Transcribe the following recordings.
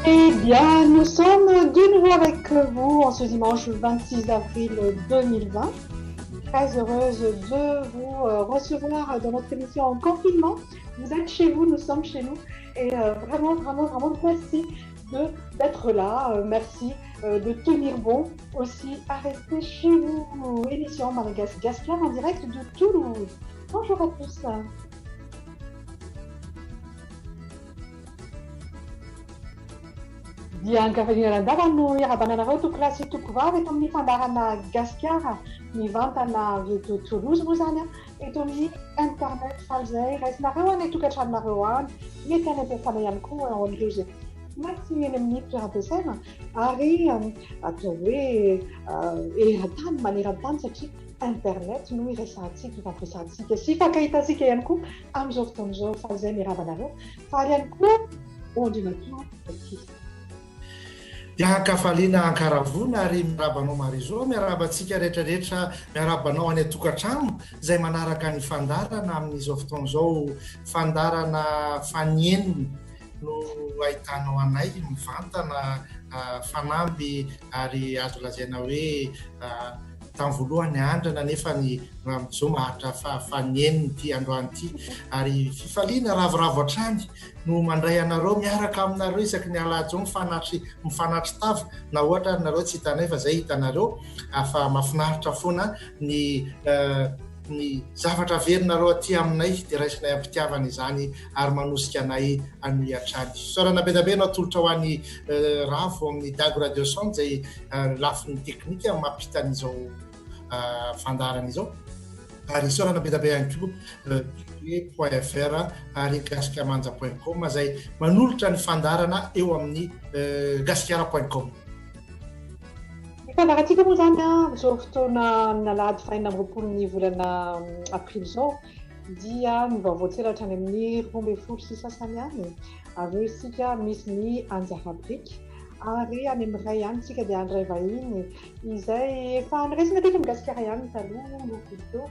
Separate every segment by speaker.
Speaker 1: Eh bien, nous sommes de nouveau avec vous en ce dimanche 26 avril 2020. Très heureuse de vous recevoir dans notre émission en confinement. Vous êtes chez vous, nous sommes chez nous. Et vraiment, merci d'être là. Merci de tenir bon aussi à rester chez vous. Émission Madagascar en direct de Toulouse. Bonjour à tous. Dia ny kafanina no iarabananareo toklasy tokovavy eto amin'ny fandarana Gasikara mivantana avy eto Toulouse moa zany eto amin'ny internet falzay raisinareo any tokantranonareo any mety any ampiafana ihany koa ao amin'ireo zay maxi eny amin'ny toeram-piasaina ary atao hoe eran-tany maneran-tany satria internet no irasantsika ifampiresantsika sy fankahitansika ihany koa amin'izao fotoan'izao falzay miarabanareo faly ihany koa ordinateur aty.
Speaker 2: Dia kafaliana ankaravona ary miarabanao Marizo, miarabantsika rehetrarehetra, miarabanao any tokantrano izay manaraka ny fandarana amin'izao fotoan'izao fandarana faneniny no ahitanao anay mivantana fanamby ary azo lazaina hoe tamin'ny voalohany andrana nefa ny amin'izao maharitra faneniny ity androany ity ary fifaliana ravoravo hatrany no mandray anareo miaraka aminareo isaky ny alahady mifanatry tava na ohatra nareo tsy hitanay fa zay hitanareo fa mahafinaritra foana ny zavatra averinareo aty aminay dia raisinay ampitiavana izany ary manosika anay any hatrany. Sorana bedabe no atolotra ho an'ny rafo amin'ny Dago Radio Son izay lafin'ny teknika mampitan'izao fandarana izao ary sorana bedabe ihany koa .fr ary gasikara.com izay manolotra ny fandarana eo amin'ny gasikara.com.
Speaker 1: Fandarantsika moa zany izao fotoana nalahady fahaenina amby roapolo ny volana aprily izao dia mivavaotselatra any amin'ny 12 sasany any avy eo isika misy ny anjarabriky ary any amin'ny ray ihany tsika dia andray vahiny izay efa niresina teto amin'ny Gasikara ihany taloha lokoto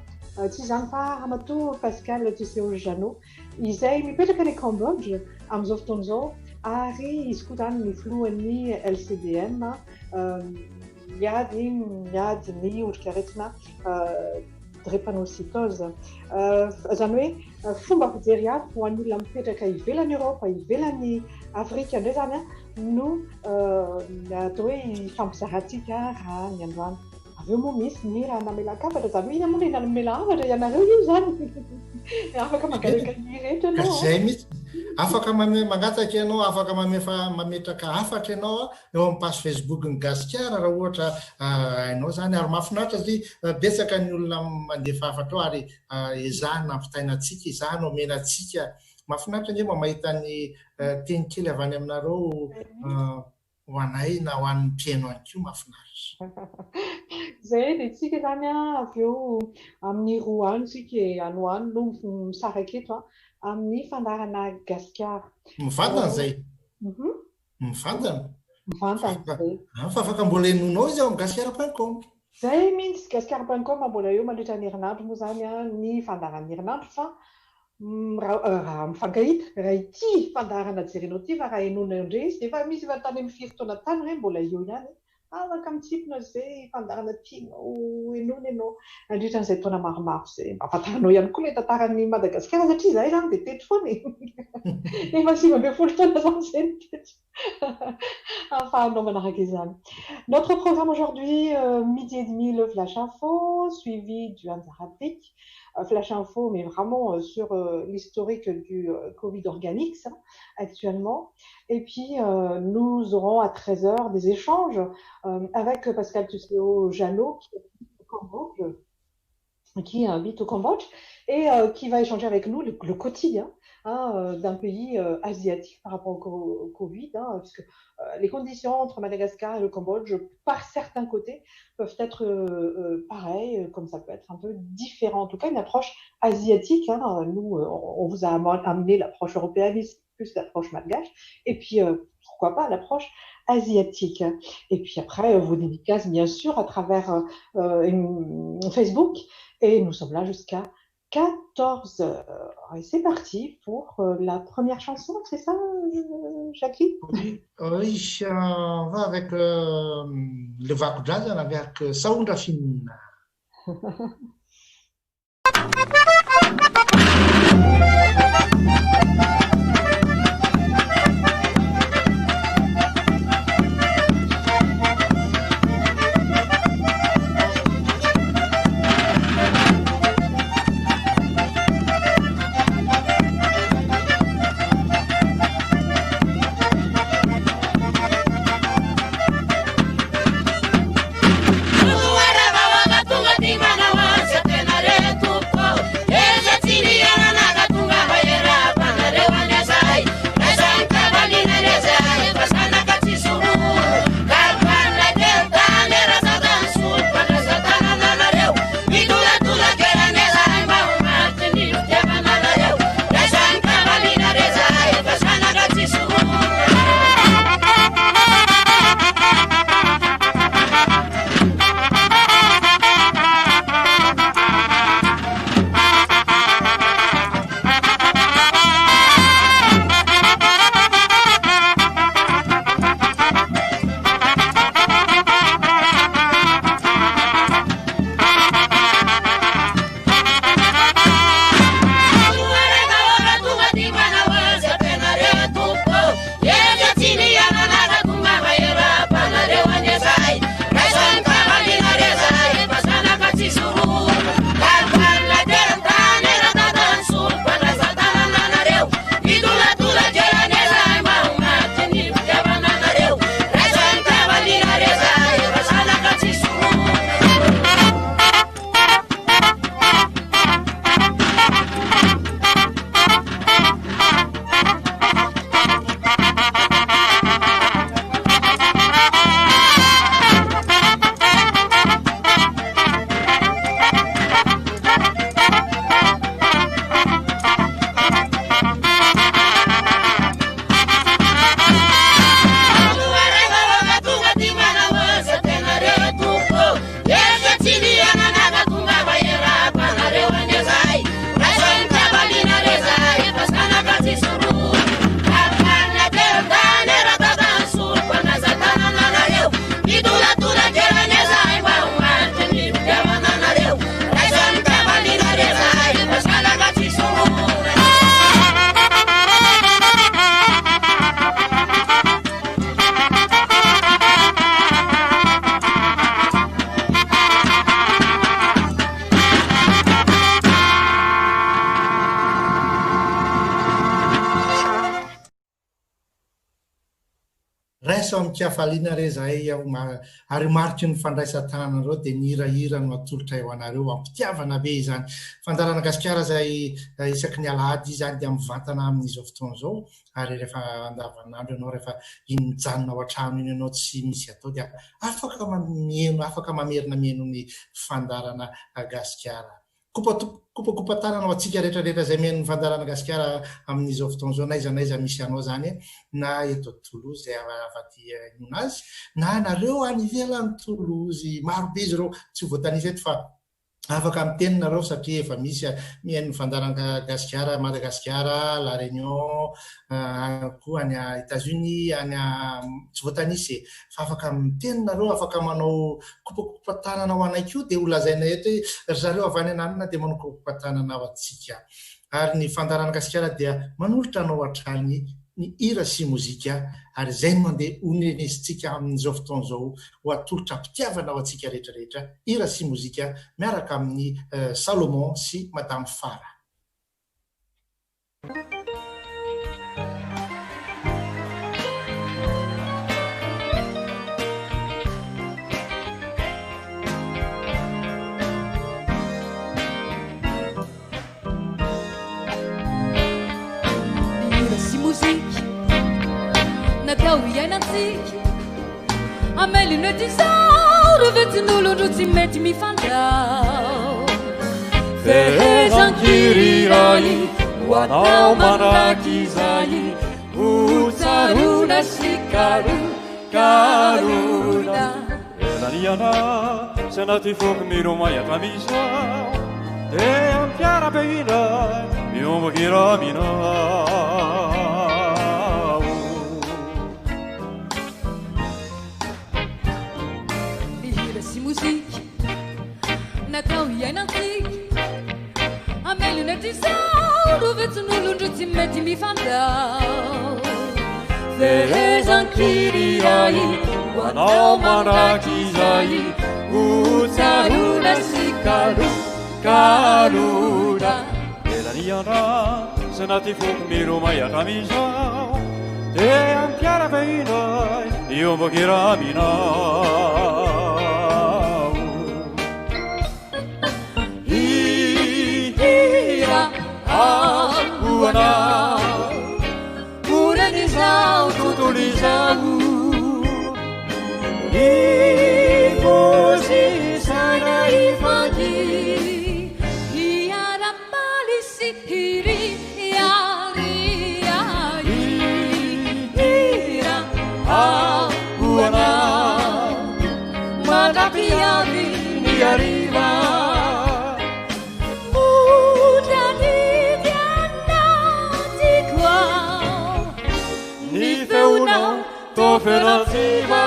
Speaker 1: tsy izany fa Ramatoa Pascal Tiseo Jano izay mipetraka any Cambodge amin'izao fotoan'izao ary izy koa zany mifloan'ny LCDM miady ny otrikaretina drépanocytose zany hoe fomba fijery azy ho an'ny olona mipetraka ivelan'ny Europa ivelan'ny Afrika indray zany no atao hoe ifampizarantsika raha ny androany. Avy eo moa misy ny raha namelan-kafatra zany hoe ina moa ilay namela hafatra ianareo io zany afaka mangalikany rehetra ianao
Speaker 2: zay mihitsy afaka mangataka ianao afaka mametraka hafatra ianao eo amin'ny page Facebook ny Gasikara raha ohatra hainao zany ary mahafinaritra satria betsaka ny olona mandefa hafatra ao ary ezahana ampitainantsika izahana omenantsika mahafinaritra indray mahita ny teny kely avy any aminareo ho anay na ho an'ny mpieno any koa mahafinaritra.
Speaker 1: Zay dia tsika zany avy eo amin'ny roa any tsika ano any no misaraka eto amin'ny fandarana Gasikara.
Speaker 2: Mivantana zay. Mivantana.
Speaker 1: Zay.
Speaker 2: Fa afaka mbola enonao izy ao amin'ny gasikara.com.
Speaker 1: Zay mihitsy gasikara.com mbola eo mandritra ny herinandro moa zany ny fandaran'ny herinandro fa raha mifankahita raha ity fandarana jerinao ity fa raha enonao indray izy dia efa misy efa tany amin'ny firy tany hoe mbola eo ihany afaka mitsipona zay fandarana tianao enona ianao andritra n'izay taona maromaro zay mba afantaranao ihany koa ilay tantaran'ny Madagasikara satria izay zany dia teto foana efa 20 taona zany izay ny teto ahafahanao manaraka izany. Notre programme aujourd'hui, midi et demi, le Flash Info, suivi du Anzarabrique. Flash Info, mais vraiment sur l'historique du Covid organique actuellement. Et puis, nous aurons à 13h des échanges avec Pascal Tiseo Jano, qui habite au Cambodge et qui va échanger avec nous le quotidien d'un pays asiatique par rapport au Covid, puisque les conditions entre Madagascar et le Cambodge, par certains côtés, peuvent être pareilles, comme ça peut être un peu différent. En tout cas, une approche asiatique. Nous, on vous a amené l'approche européenne, plus l'approche malgache, et puis pourquoi pas l'approche asiatique. Et puis après, vos dédicaces, bien sûr, à travers Facebook. Et nous sommes là jusqu'à 14 heures. Et c'est parti pour la première chanson, c'est ça, Jackie?
Speaker 2: Oui, on va avec le Vakodrazana avec Saoundra Finina. Mikafaliana re zahay ary maritry ny fandraisan-tanareo dia nihirahira no atolotra eo anareo ampitiavana be izany fandarana gasikara izay isaky ny alahady izany dia mivantana amin'izao fotoana izao ary rehefa andavanandro ianao rehefa iny mijanona ao an-trano iny ianao tsy misy atao dia afaka mamerina meno ny fandarana gasikara kopakopa-tanana ao antsika rehetrarehetra izay meno ny fandarana gasikara amin'izao fotoana izao naiza misy anao zany na eto Toulouse izay avaty noana azy na nareo any ivelany Toulouse marobe izy ireo tsy ho voatanisa eto fa afaka miteny nareo satria efa misy mihaino ny fandarana gasikara Madagasikara, La Réunion, koa any États-Unis, any tsy voatanisa fa afaka miteny nareo, afaka manao kopakopa-tanana ho anay koa dia ho lazaina eto hoe zareo avy any an'anana dia manao kopakopa-tanana ao antsika. Ary ny fandarana gasikara dia manolotra anao hatrany ny hira sy mozika ary izay no mandeha onenesitsika amin'izao fotoana izao ho atolotra mpitiavana ao antsika rehetrarehetra hira sy mozika miaraka amin'ny Salomon sy Madame Fara.
Speaker 3: Natao iainantsika amelina tizao revetin'olondro tsy mety mifandao fehezan-kiriray ho atao manaky izay ho tsarona sy karona
Speaker 4: elaniana sy anaty foky miromay atramizao
Speaker 3: e ampiarabehinay miomagiraminao
Speaker 4: mihira sy moziky natao hiainantsika amelona ty zao rovetsin'olondro tsy mety mifandao
Speaker 3: Ferezankirai wanao manrakizai utsaruna si kaluda elaniana sanati fok miromayatramizao te ampiarabehinay miomagiraminao
Speaker 4: hira aguanao
Speaker 3: Uranizau tutulizau Ifosi
Speaker 4: sana ifaki hiara malisi hiri yari ai hira
Speaker 3: aguana
Speaker 4: madapiavi
Speaker 3: ni arriva Tofenantiva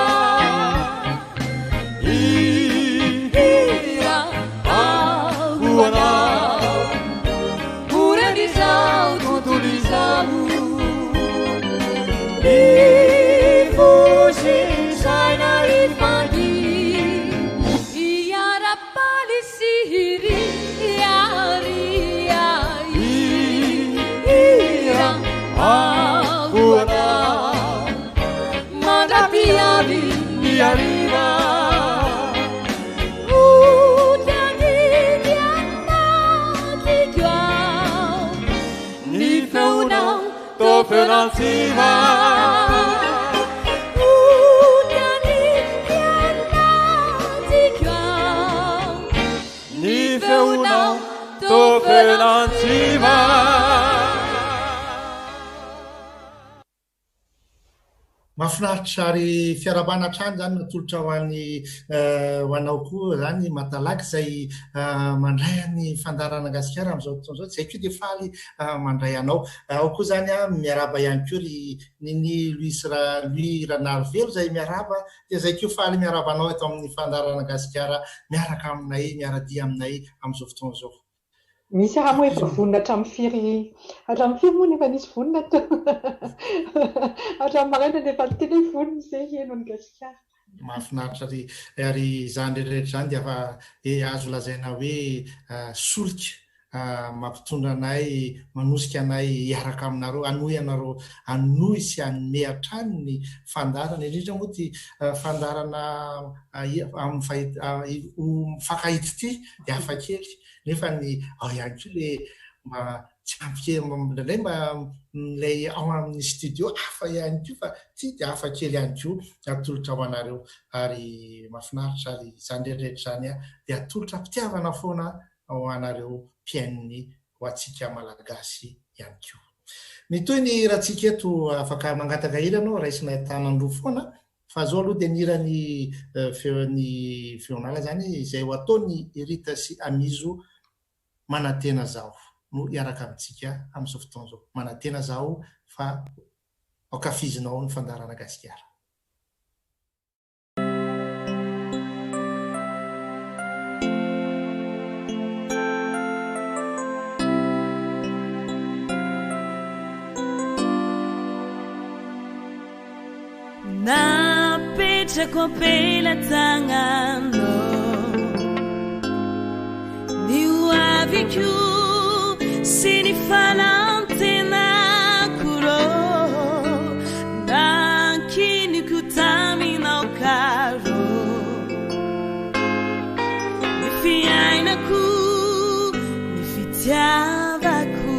Speaker 4: hira
Speaker 3: aguana
Speaker 4: uranizau tutulizau
Speaker 3: Ifosi
Speaker 4: sana ifaki hiara malisi hiri yari ai hira
Speaker 3: aguana
Speaker 4: madapiavi
Speaker 3: ni arriva Ni feunau tofenantiva Ni feunau tofenantiva
Speaker 2: mahafinaritra ary fiarabana trany zany natolotra hoanao koa zany matalaky zay mandray ny fandarana gasikara am'izao fotoana zao zay koa dia faly mandray anao ao koa zany miaraba ihany koa ry niny Louis Ranarivelo zay miaraba dia zay koa faly miaraba anao eto amin'ny fandarana gasikara miaraka aminay miaradia aminay am'izao fotoana zao
Speaker 1: misy raha moa efa vonona hatramin'ny firy moa nefa nisy vonona to hatramin'ny maraina nefa telefony zay eno ny gasikara
Speaker 2: mahafinaritra ary izany rehetrarehetra zany dia efa azo lazaina hoe solika mampitondra anay manosika anay hiaraka aminareo anohy anareo anohy sy anome hatrany ny fandarana indrindra moa ty fandarana mifankahita ity dia hafa kely nefa ny ao ihany koa le tsy ampikely mba ilay ao amin'ny studio hafa ihany koa fa ty dia hafa kely ihany koa atolotra ho anareo ary mahafinaritra ary izany rehetrarehetra zany dia atolotra mpitiavana foana ho anareo mpiainy ho antsika malagasy ihany koa ny toy ny rahantsika eto afaka mangataka hira anao raisina tanandroa foana fa zao aloha dia nirany feonala zany izay ho ataony Rita sy Amizo manantena zaho no hiaraka amintsika amin'izao fotoana izao manantena zaho fa ankafizinao ny fandarana gasikara
Speaker 5: napetrako ampelantanano ny hoaviko sy ny falantenako rô nankiniko taminao karo ny fiainako ny fitiavako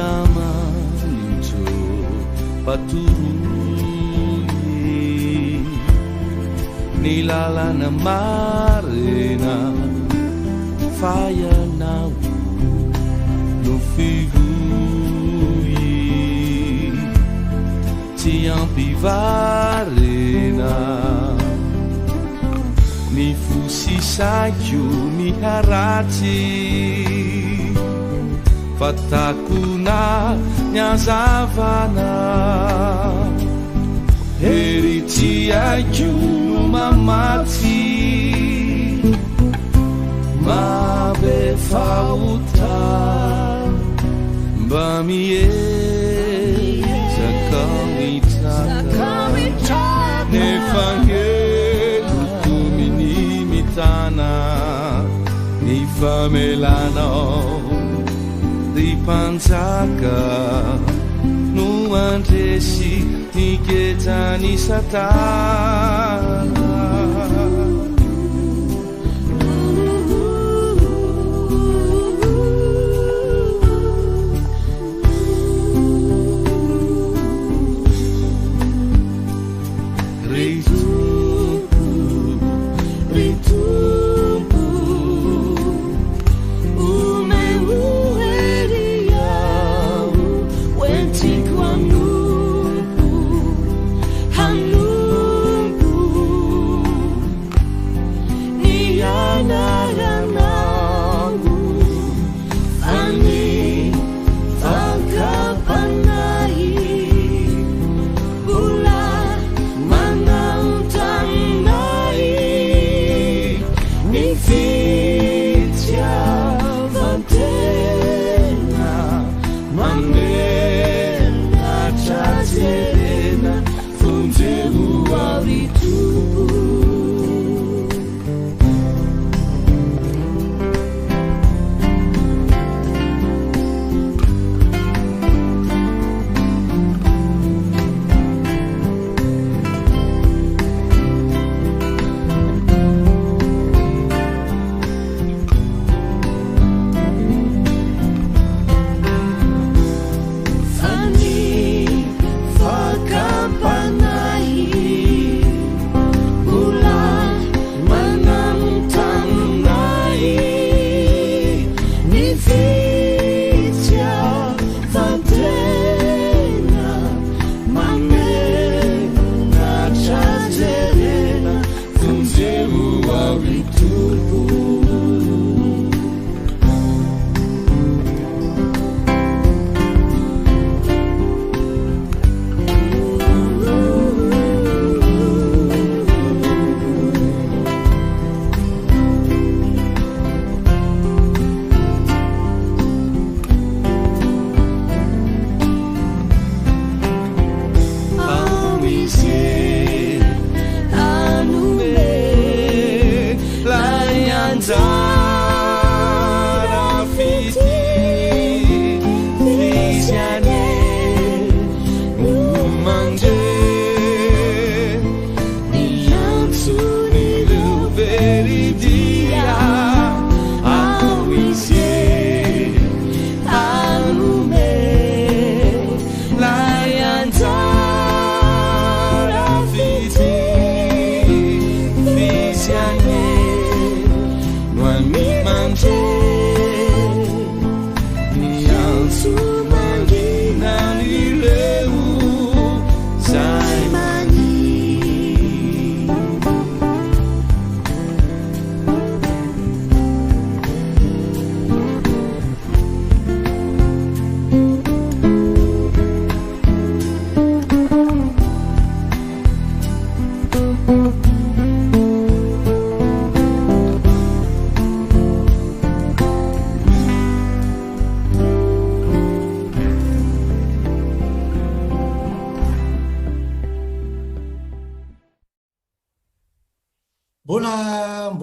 Speaker 6: manincho paturui ni lalana marina fayanao no fivui tsy ampivarena ni fosisakio miharatsy fatakuna nyazavana heritiakio no mamatsy mabe fauta mba miezaka mitaka nefa ngelotominy mitana ny famelanao ry mpanjaka no andresy ny ketany satana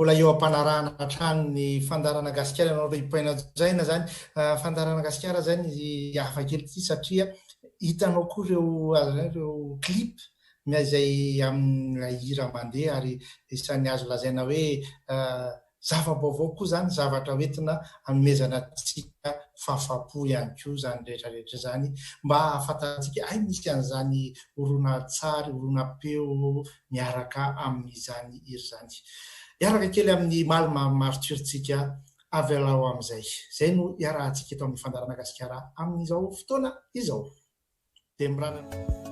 Speaker 2: mbola eo ampanarahana hatrany ny fandarana gasikara anao re ipaina jaina zany fandarana gasikara zany hafa kely ty satria hitanao koa ireo clip miazay amin'ny hira mandeha ary isan'ny azo lazaina hoe zava-baovao koa zany zavatra hoentina hanomezana tsika fahafapo ihany koa zany rehetrarehetra zany mba ahafantarantsika ay misy an'izany oronan-tsary oronan-peo miaraka amin'izany iry zany. Iaraka kely amin'ny malima marotsirontsika avy alao amin'izay. Zay no iarahantsika eto amin'ny fandarana gasikara amin'izao fotoana izao. Dia miranana.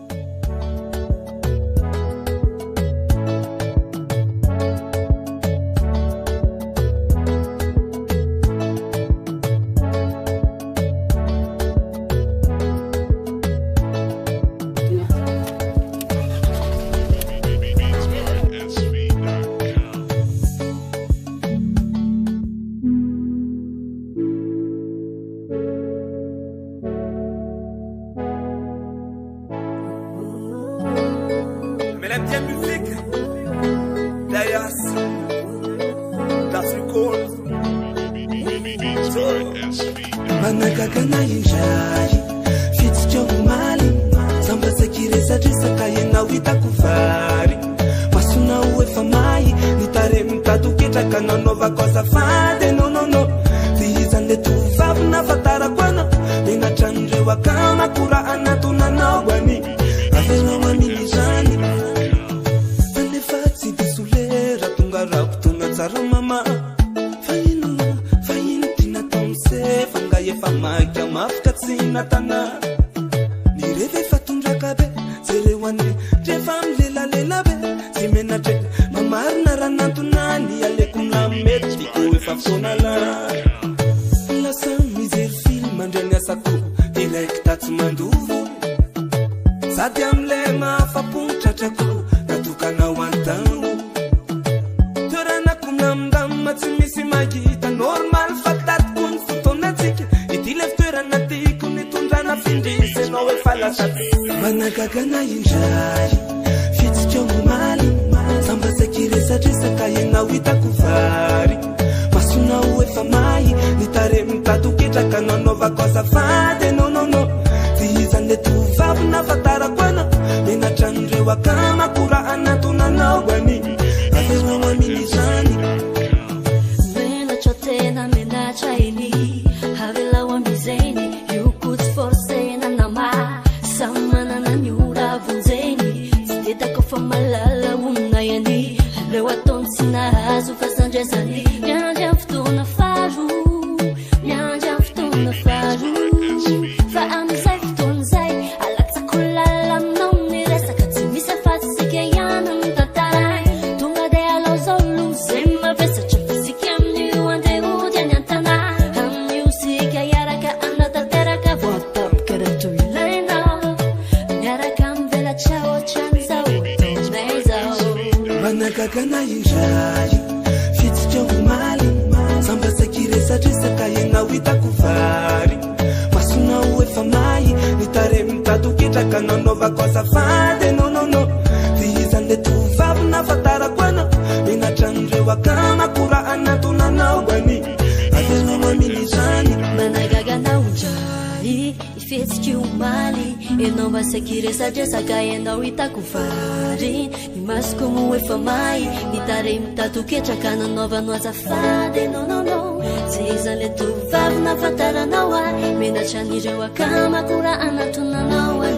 Speaker 4: Tukechakana nova no azafade no no no Ziza le tu vavna fatara nawa Mena chani rewa kama kura anatuna nawa ni Avela wa mini zani Banagaga na ujari Fiski umali E não vai ser que reza jessa Kaya na wita kufari Mas como e famai Mitare mita tukechakana nova no azafade no no no Ziza le tu vavna fatara nawa Mena chani rewa kama kura anatuna nawa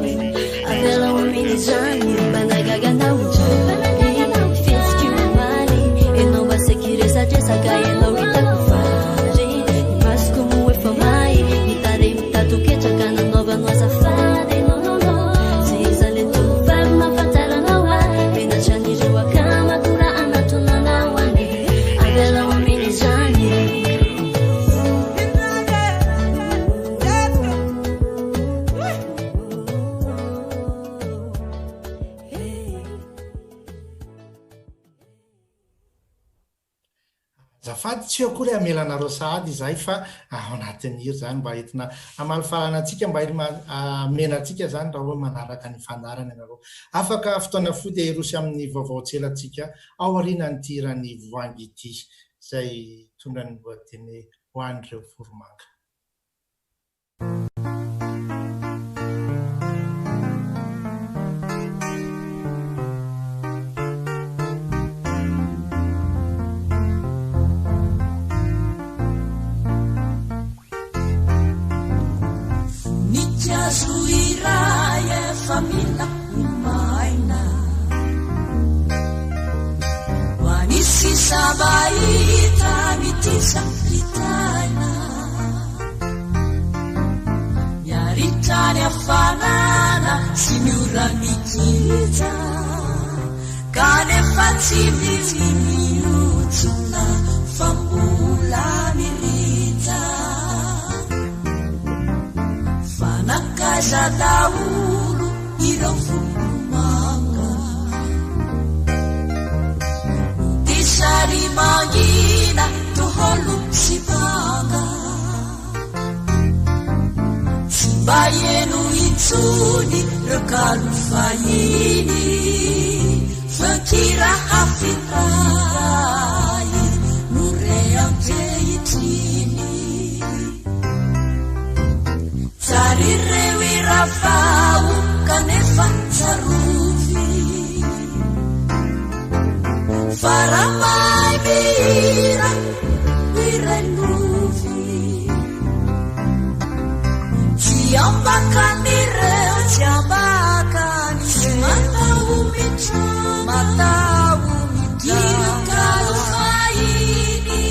Speaker 2: zafady tsy akory amelanareo sahady izay fa ao anatin'iro zany mba entina amalifarana antsika mba mena antsika zany raha hoe manaraka ny fandarana ianareo afaka fotoana fo dia irosy amin'ny vaovaontselantsika ao aorianan'ity rany voangy ity izay tondra ny lohateny ho an'ireo voromanga.
Speaker 7: manisy sabahita mitisa hitaina miaritany afanana sy miora mikita kanefa tsy misy miotsona fa mbola mirita fanakaza daolo ireo volomanga sari mangina toholo si banga simba yenu itsuni rekalu fayini fakira hafitai nureang teitini cari rewi rafau kanefan sarufi faramai bira wirenuvi ciambakan direo ciambakan matau mitra kalau faini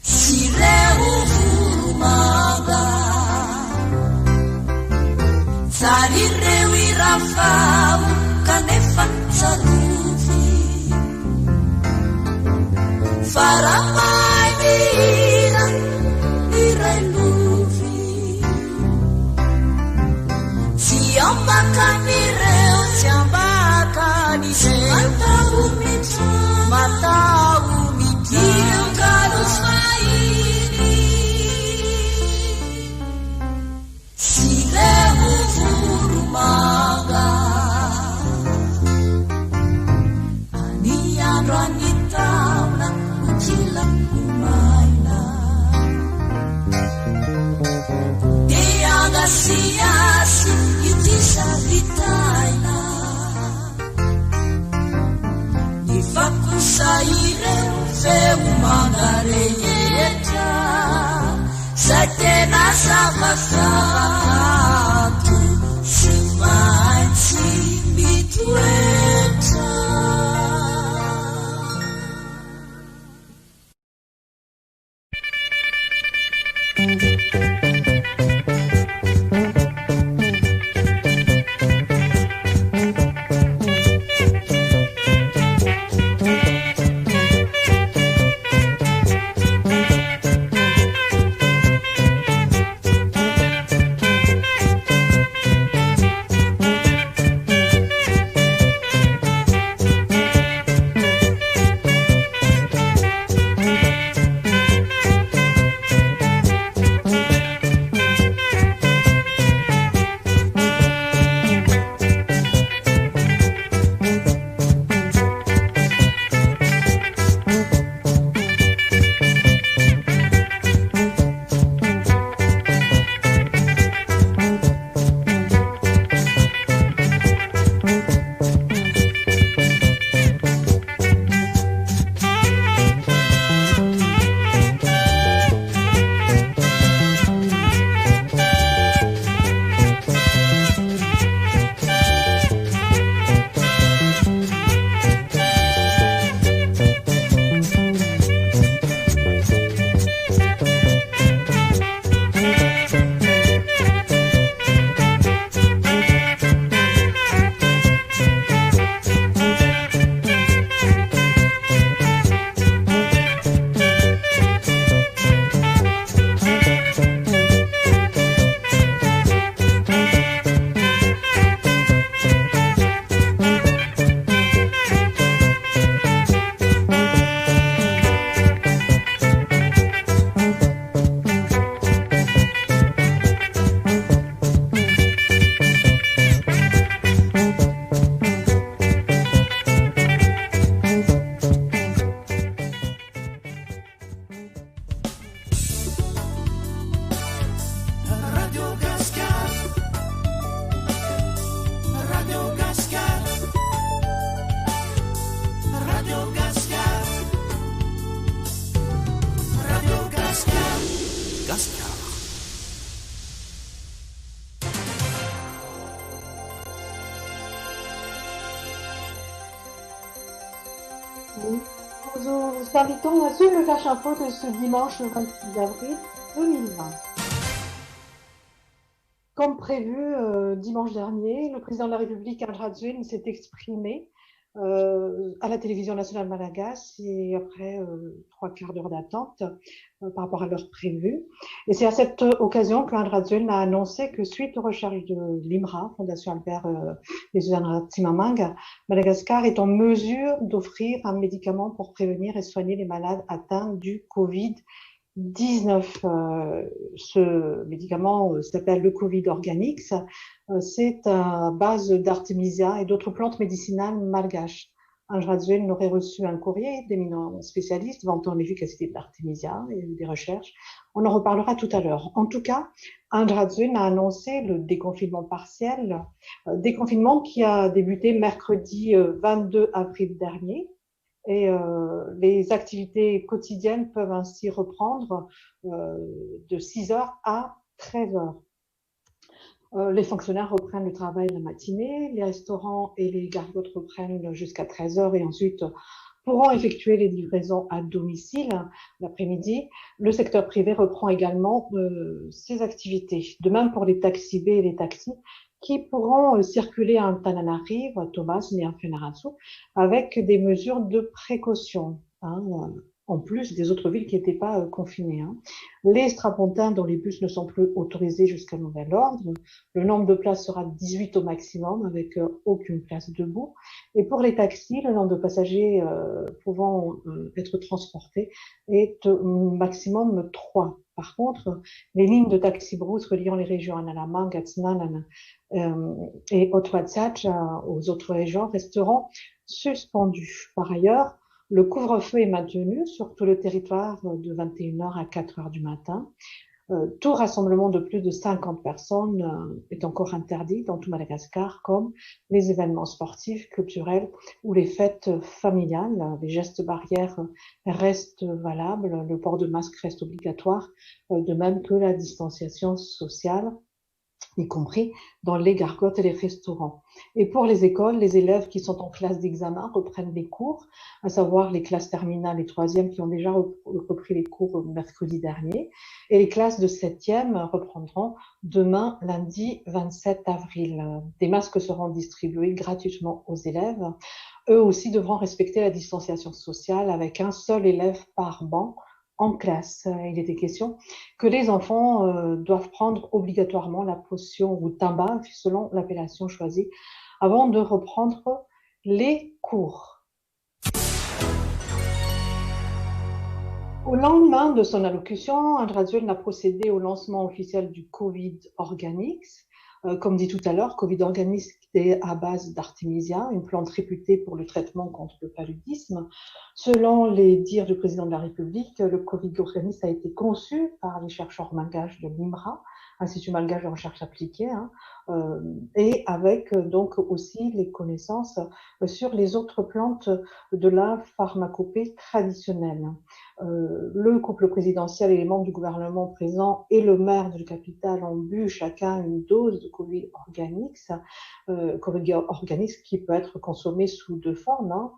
Speaker 7: sireu furumaga cari rewi rafau kanefan sarufi faramai bira direnuvi ciambakan direo ciambakan matau mitra kalau faini sireu furumaga ranitauna ujilang kumaina diaga siasi yutisa ritaina nifakusaire feu magareyeta satena savasatu simansi mitueta
Speaker 1: Oui. Nous invitons à suivre le Flash Info de ce dimanche 26 avril 2020. Comme prévu dimanche dernier, le président de la République, André Rajoelina, s'est exprimé à la télévision nationale malagasy et après 3/4 d'heure d'attente par rapport à l'heure prévue. Et c'est à cette occasion qu'André Rajoelina a annoncé que suite aux recherches de l'IMRA, Fondation Albert et Suzana Tsimamanga, Madagascar est en mesure d'offrir un médicament pour prévenir et soigner les malades atteints du Covid-19. Ce médicament s'appelle le Covid Organix. C'est à base d'artémisia et d'autres plantes médicinales malgaches. André Rajoelina aurait reçu un courrier d'éminents spécialistes vantant l'efficacité de l'artémisia et des recherches. On en reparlera tout à l'heure. En tout cas, André Rajoelina a annoncé le déconfinement partiel, déconfinement qui a débuté mercredi 22 avril dernier. Et les activités quotidiennes peuvent ainsi reprendre de 6h à 13h. Les fonctionnaires reprennent le travail la matinée, les restaurants et les gargotes reprennent jusqu'à 13h et ensuite pourront effectuer les livraisons à domicile l'après-midi. Le secteur privé reprend également ses activités. De même pour les taxis B et les taxis qui pourront circuler à Antananarivo, à Thomas et à Fianarantsoa avec des mesures de précaution, en plus des autres villes qui n'étaient pas confinées. Les strapontins dont les bus ne sont plus autorisés jusqu'à nouvel ordre. Le nombre de places sera 18 au maximum avec aucune place debout. Et pour les taxis, le nombre de passagers pouvant être transportés est au maximum 3. Par contre, les lignes de taxi brousse reliant les régions Analamanga, Gatsinana et Otwatsatch aux autres régions resteront suspendues. Par ailleurs, le couvre-feu est maintenu sur tout le territoire de 21h à 4h du matin. Tout rassemblement de plus de 50 personnes est encore interdit dans tout Madagascar, comme les événements sportifs, culturels ou les fêtes familiales. Les gestes barrières restent valables, le port de masque reste obligatoire, de même que la distanciation sociale, y compris dans les gargotes et les restaurants. Et pour les écoles, les élèves qui sont en classe d'examen reprennent les cours, à savoir les classes terminales et troisièmes qui ont déjà repris les cours mercredi dernier. Et les classes de 7e reprendront demain, lundi 27 avril. Des masques seront distribués gratuitement aux élèves. Eux aussi devront respecter la distanciation sociale avec un seul élève par banc en classe. Il était question que les enfants doivent prendre obligatoirement la potion ou tamba, selon l'appellation choisie, avant de reprendre les cours. Au lendemain de son allocution, André Rajoelina a procédé au lancement officiel du Covid Organix. Comme dit tout à l'heure, Covid Organix est à base d'artémisia, une plante réputée pour le traitement contre le paludisme. Selon les dires du président de la République, le Covid Organix a été conçu par les chercheurs malgaches de l'IMRA, Institut malgache de recherche appliquée, et avec donc aussi les connaissances sur les autres plantes de la pharmacopée traditionnelle. Le couple présidentiel et les membres du gouvernement présents et le maire de la capitale ont bu chacun une dose de Covid Organix, qui peut être consommé sous deux formes,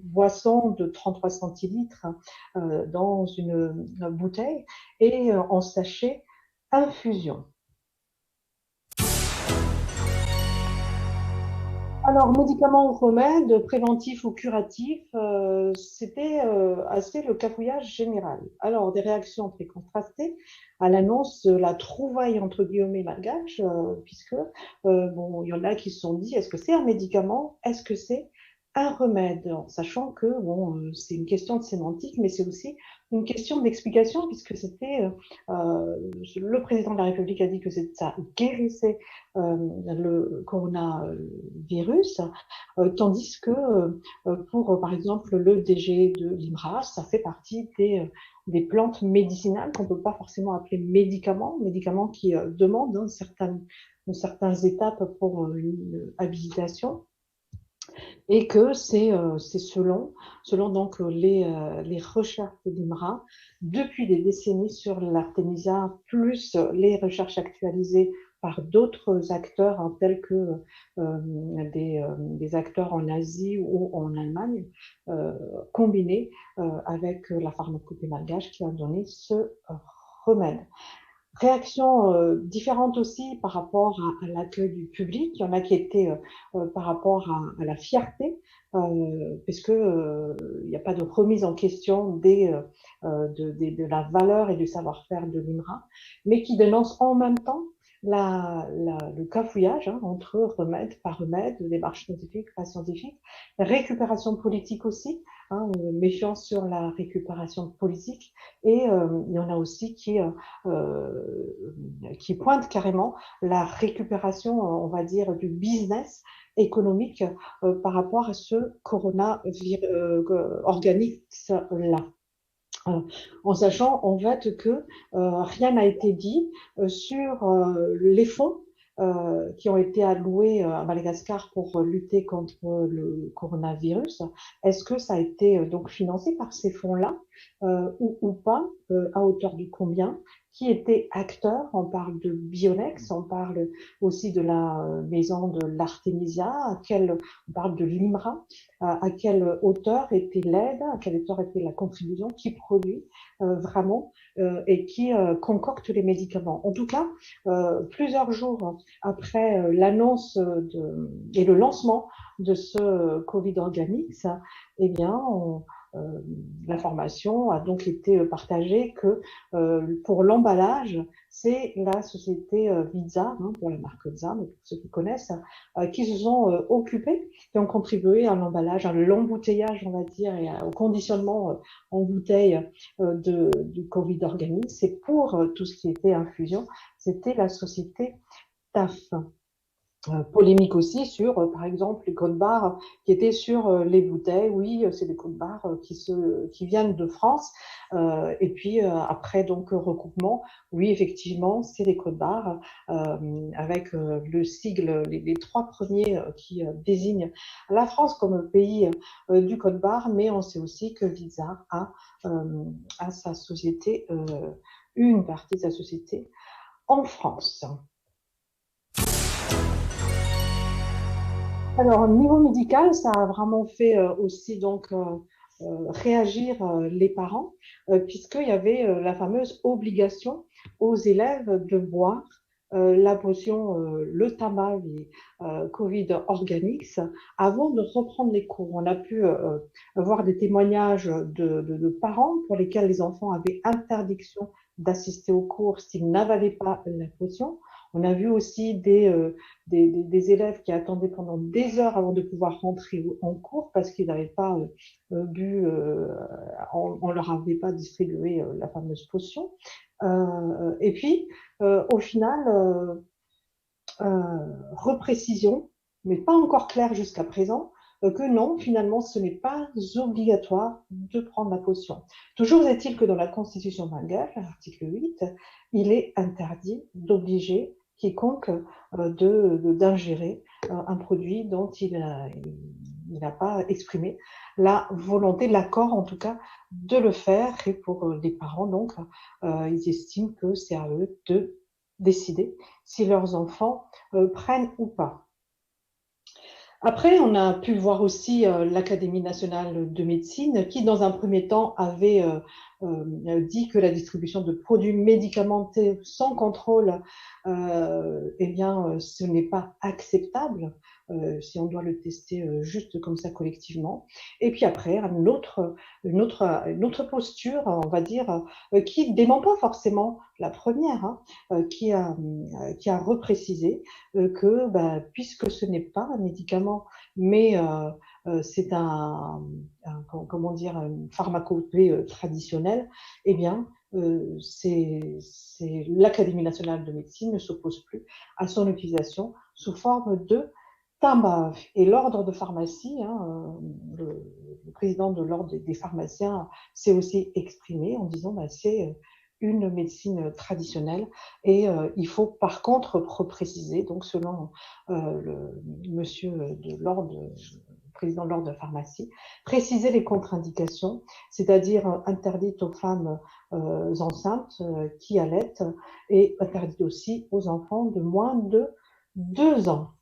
Speaker 1: boisson de 33 centilitres dans une bouteille et en sachet infusion. Alors, médicaments ou remèdes, préventifs ou curatifs, c'était assez le cafouillage général. Alors, des réactions très contrastées à l'annonce de la trouvaille entre guillemets malgache, puisque il y en a qui se sont dit, est-ce que c'est un médicament, est-ce que c'est un remède, sachant que c'est une question de sémantique, mais c'est aussi une question d'explication, puisque c'était le président de la République a dit que ça guérissait le coronavirus, tandis que pour par exemple le DG de l'IMRA, ça fait partie des plantes médicinales qu'on peut pas forcément appeler médicaments qui demandent certaines étapes pour une habilitation. Et que c'est selon donc les recherches de l'IMRA depuis des décennies sur l'artémisia, plus les recherches actualisées par d'autres acteurs tels que des acteurs en Asie ou en Allemagne, combinés avec la pharmacopée malgache qui a donné ce remède. Réactions différentes aussi par rapport à l'accueil du public. Il y en a qui étaient par rapport à la fierté, puisque il n'y a pas de remise en question de la valeur et du savoir-faire de l'IMRA, mais qui dénoncent en même temps le cafouillage entre remède par remède, démarche scientifique, pas scientifique, récupération politique aussi, méfiance sur la récupération politique, et il y en a aussi qui pointent carrément la récupération, on va dire, du business économique par rapport à ce organique-là. En sachant en fait que rien n'a été dit sur les fonds qui ont été alloués à Madagascar pour lutter contre le coronavirus. Est-ce que ça a été donc financé par ces fonds-là ou pas, à hauteur de combien? Qui était acteur? On parle de Bionex, on parle aussi de la maison de l'Artemisia, on parle de l'IMRA, à quelle hauteur était l'aide, à quelle hauteur était la contribution, qui produit vraiment et qui concocte les médicaments. En tout cas, plusieurs jours après l'annonce et le lancement de ce Covid Organics, eh bien, l'information a donc été partagée que pour l'emballage, c'est la société Visa, pour la marque Visa, mais pour ceux qui connaissent, qui se sont occupés, qui ont contribué à l'emballage, à l'embouteillage, on va dire, et au conditionnement en bouteille du Covid Organics. C'est pour tout ce qui était infusion, c'était la société TAF. Polémique aussi sur, par exemple, les codes barres qui étaient sur les bouteilles. Oui, c'est des codes barres qui viennent de France. Et puis après donc recoupement, oui, effectivement, c'est des codes barres avec le sigle, les trois premiers qui désignent la France comme pays du code barre. Mais on sait aussi que Visa a sa société, une partie de sa société en France. Alors, au niveau médical, ça a vraiment fait aussi donc réagir les parents, puisqu'il y avait la fameuse obligation aux élèves de boire la potion, le Tamavi Covid Organics avant de reprendre les cours. On a pu voir des témoignages de parents pour lesquels les enfants avaient interdiction d'assister aux cours s'ils n'avalaient pas la potion. On a vu aussi des élèves qui attendaient pendant des heures avant de pouvoir rentrer en cours parce qu'ils n'avaient pas bu, on leur avait pas distribué la fameuse potion. Et puis, au final, reprécision, mais pas encore claire jusqu'à présent, que non, finalement, ce n'est pas obligatoire de prendre la potion. Toujours est-il que dans la Constitution malgache, l'article 8, il est interdit d'obliger quiconque d'ingérer un produit dont il n'a pas exprimé la volonté, l'accord en tout cas, de le faire. Et pour les parents, donc, ils estiment que c'est à eux de décider si leurs enfants prennent ou pas. Après, on a pu voir aussi l'Académie nationale de médecine qui, dans un premier temps, avait dit que la distribution de produits médicamenteux sans contrôle, eh bien, ce n'est pas acceptable si on doit le tester juste comme ça collectivement. Et puis après, une autre posture, on va dire, qui dément pas forcément la première, qui a reprécisé que puisque ce n'est pas un médicament, mais c'est comment dire, une pharmacopée traditionnelle, eh bien, l'Académie nationale de médecine ne s'oppose plus à son utilisation sous forme de Tamav. Et l'ordre de pharmacie, le président de l'ordre des pharmaciens s'est aussi exprimé en disant c'est une médecine traditionnelle et il faut par contre repréciser, donc selon le monsieur de l'ordre, président de l'ordre de pharmacie, préciser les contre-indications, c'est-à-dire interdite aux femmes enceintes qui allaitent et interdite aussi aux enfants de moins de 2 ans.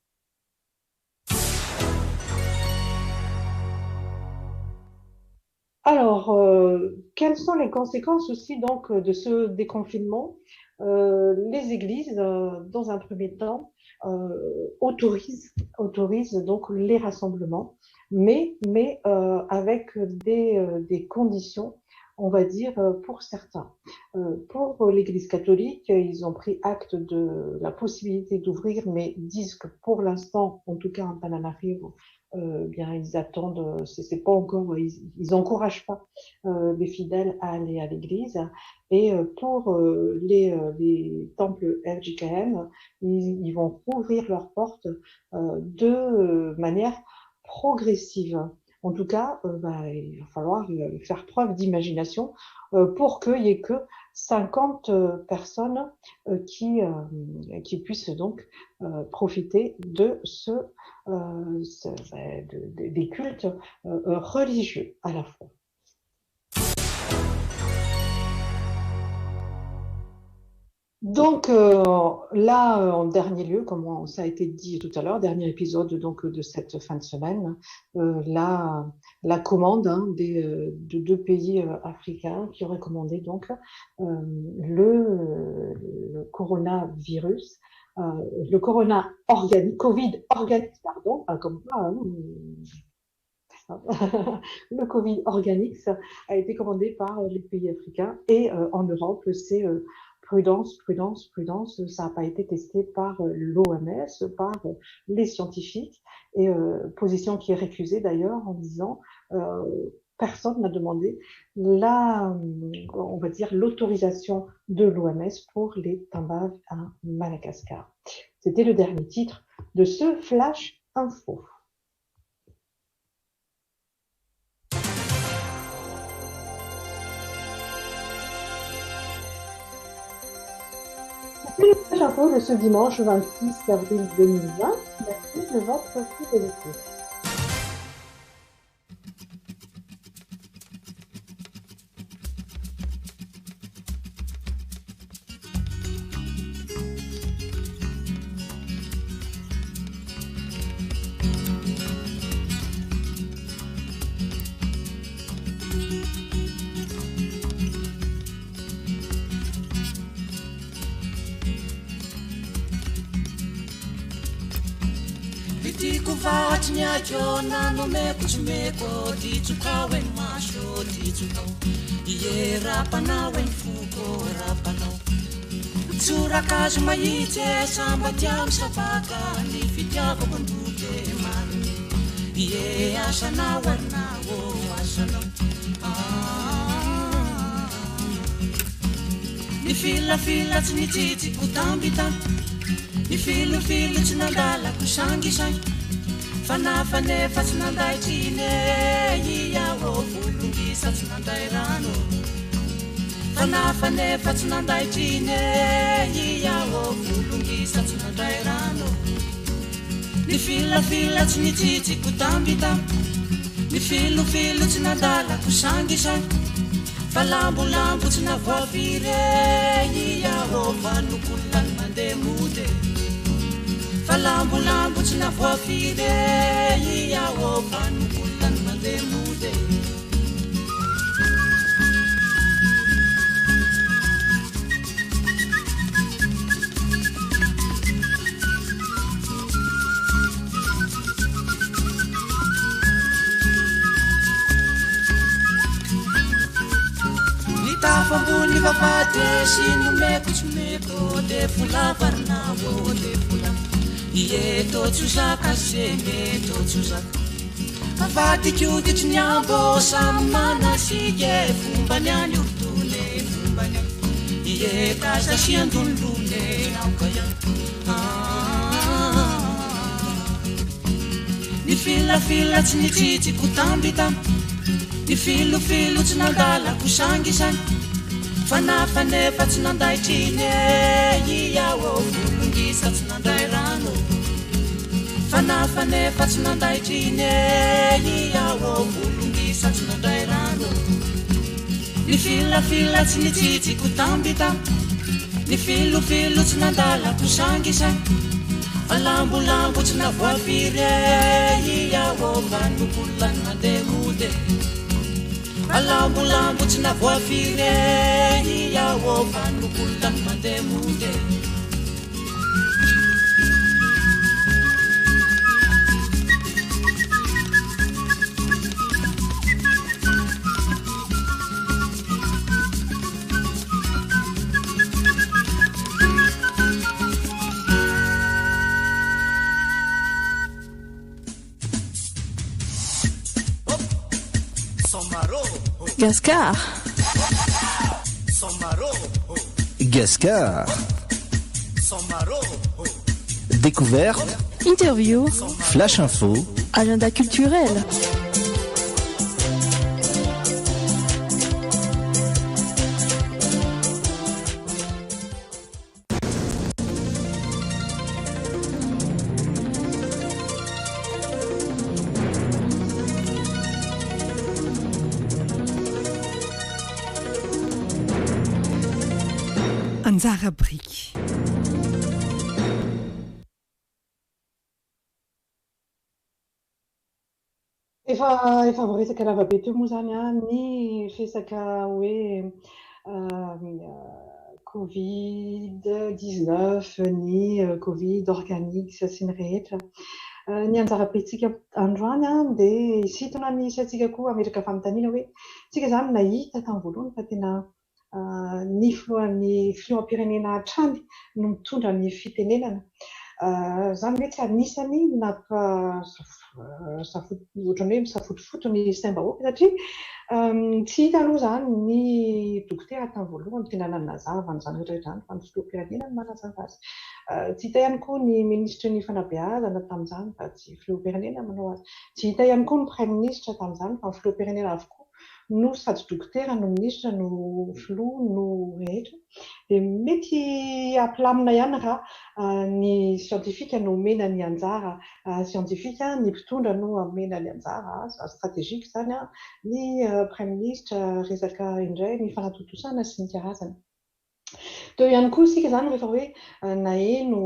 Speaker 1: Alors, quelles sont les conséquences aussi donc de ce déconfinement? Les églises, dans un premier temps, autorisent donc les rassemblements, mais avec des conditions, on va dire, pour certains. Pour l'Église catholique, ils ont pris acte de la possibilité d'ouvrir, mais disent que pour l'instant, en tout cas en Antananarivo, bien ils attendent, c'est pas encore, ils encouragent pas les fidèles à aller à l'église. Et pour les temples LJKM, ils vont ouvrir leurs portes de manière progressive. En tout cas, il va falloir faire preuve d'imagination pour qu'il y ait que 50 personnes qui puissent donc profiter de des cultes religieux à la fois. Donc là, en dernier lieu, comme ça a été dit tout à l'heure, dernier épisode donc de cette fin de semaine, la commande de 2 pays africains qui auraient commandé donc le coronavirus, le Covid organique, pardon, comme ça. Le Covid organique a été commandé par les pays africains et en Europe, c'est prudence, ça n'a pas été testé par l'OMS, par les scientifiques, et position qui est récusée d'ailleurs en disant personne n'a demandé on va dire l'autorisation de l'OMS pour les tambaves à Madagascar. C'était le dernier titre de ce Flash Info. C'est le Flash Info de ce dimanche 26 avril 2020. Merci de votre fidélité.
Speaker 7: Jona no me kuchmeko tituka wen masho tituka ye rapana wen fuko rapana tsura kazu maite samba tiam sapaka ni fitia ko bunduke man ye asana wana wo asana ni fila tsini titi kutambita ni filu tsinandala kusangi sangi Fanafane fatsinandai tine iya wo fulungisa tsinandai rano Fanafane fatsinandai tine iya wo fulungisa tsinandai rano Ni fila tsinititi kutambita Ni filu tsinandala kusangi sangi Falambu tsinavavire iya wo vanukulan mande mude Falambu tsina voafide iya wo panukulan mademude Nitafambuni vavate sinumeko tsumeko de fula varnavo de fula Ie totsuzaka seme totsuzaka Avati chiudi cinyambo samana sige fumbanyani urtule fumbanya Ie casa siandunlune naukaya Ni fila tsinititi kutambita Ni filu tsinandala kusangi sangi Fanafanefa tsinandai tine Iya wo fulungisa tsinandai rano Fanafanefa tsinandai tine sady nandray rano ny filafila tsy nitsitsiko tambita ny filofilo tsy nandalako sangisa alambolambo tsy navoafiry iaovanokoloany mandeha mode alambolambo tsy navoafiry iaovanokoloany mandeha mode
Speaker 8: Gascar.
Speaker 9: Gascar. Découverte.
Speaker 8: Interview.
Speaker 9: Flash info.
Speaker 8: Agenda culturel.
Speaker 10: Anjara Brick.
Speaker 1: Efa voaresaka lavabe teo moa zany ny resaka hoe Covid-19 ny Covid organique sy ny rehetra. Ny anjara betsika androany dia isitona ny isatsika koa ametraka fanontaniana hoe tsika zany nahita tamin'ny voalohany fa tena ny filoham-pirenena hatrany no mitondra ny fitenenana. Zany hoe tsy anisany ohatrany hoe misafotofoto ny saim-bahoaka satria tsy hita aloha zany ny dokotera tamin'ny voalohany tena nanazava an'izany rehetra izany fa ny filoham-pirenena no manazava azy. Tsy hita ihany koa ny ministra ny fanabeazana tamin'izany fa tsy filoham-pirenena manao azy. Tsy hita ihany koa ny prime ministre tamin'izany fa ny filoham-pirenena avokoa no sady dokotera no ministra no filoha no rehetra. Dia mety ampilamina ihany raha ny siantifika no omena ny anjara siantifika, ny mpitondra no omena ny anjara stratégique zany ny prime ministre resaka indray ny fanatotosana sy ny karazany. Teo ihany koa isika zany rehefa hoe naheno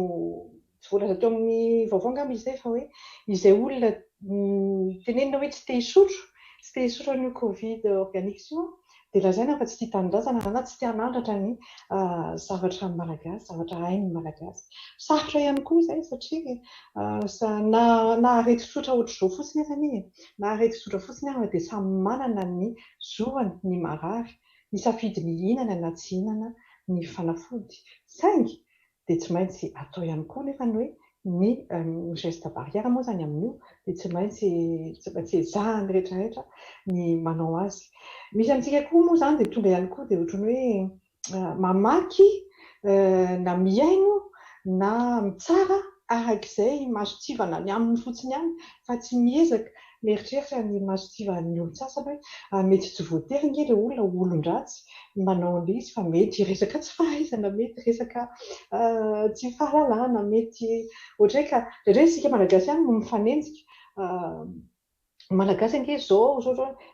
Speaker 1: tsy voalaza teo amin'ny vaovao angamba izay fa hoe izay olona tenenina hoe tsy te hisotro an'io Covid organique io dia lazaina fa tsy tia tanindrazana raha tsy tia hanandratra ny zavatra malagasy, zavatra hain'ny malagasy. Sarotra ihany koa izay satria na arety sotra ohatr'izao fotsiny azany na arety sotra fotsiny ary dia samy manana ny zoany ny marary, ny safidy ny hinana na tsy hinana ny fanafody. Saingy dia tsy maintsy atao ihany koa nefa ny hoe ny geste barrière moa zany amin'io dia tsy maintsy ezahany rehetrarehetra ny manao azy. Misy amintsika koa moa zany dia tonga ihany koa dia ohatrany hoe mamaky na miaino na mitsara arak'izay masotsivana ny aminy fotsiny ihany fa tsy miezaka mieritreritra ny masotsiva ny olon-tsasany hoe mety tsy voatery nge ilay olona olon-dratsy manao an'ilay izy fa mety resaka tsy fahaizana, mety resaka tsy fahalalana, mety ohatray ka indray isika malagasy ihany no mifanenjika malagasy ange zao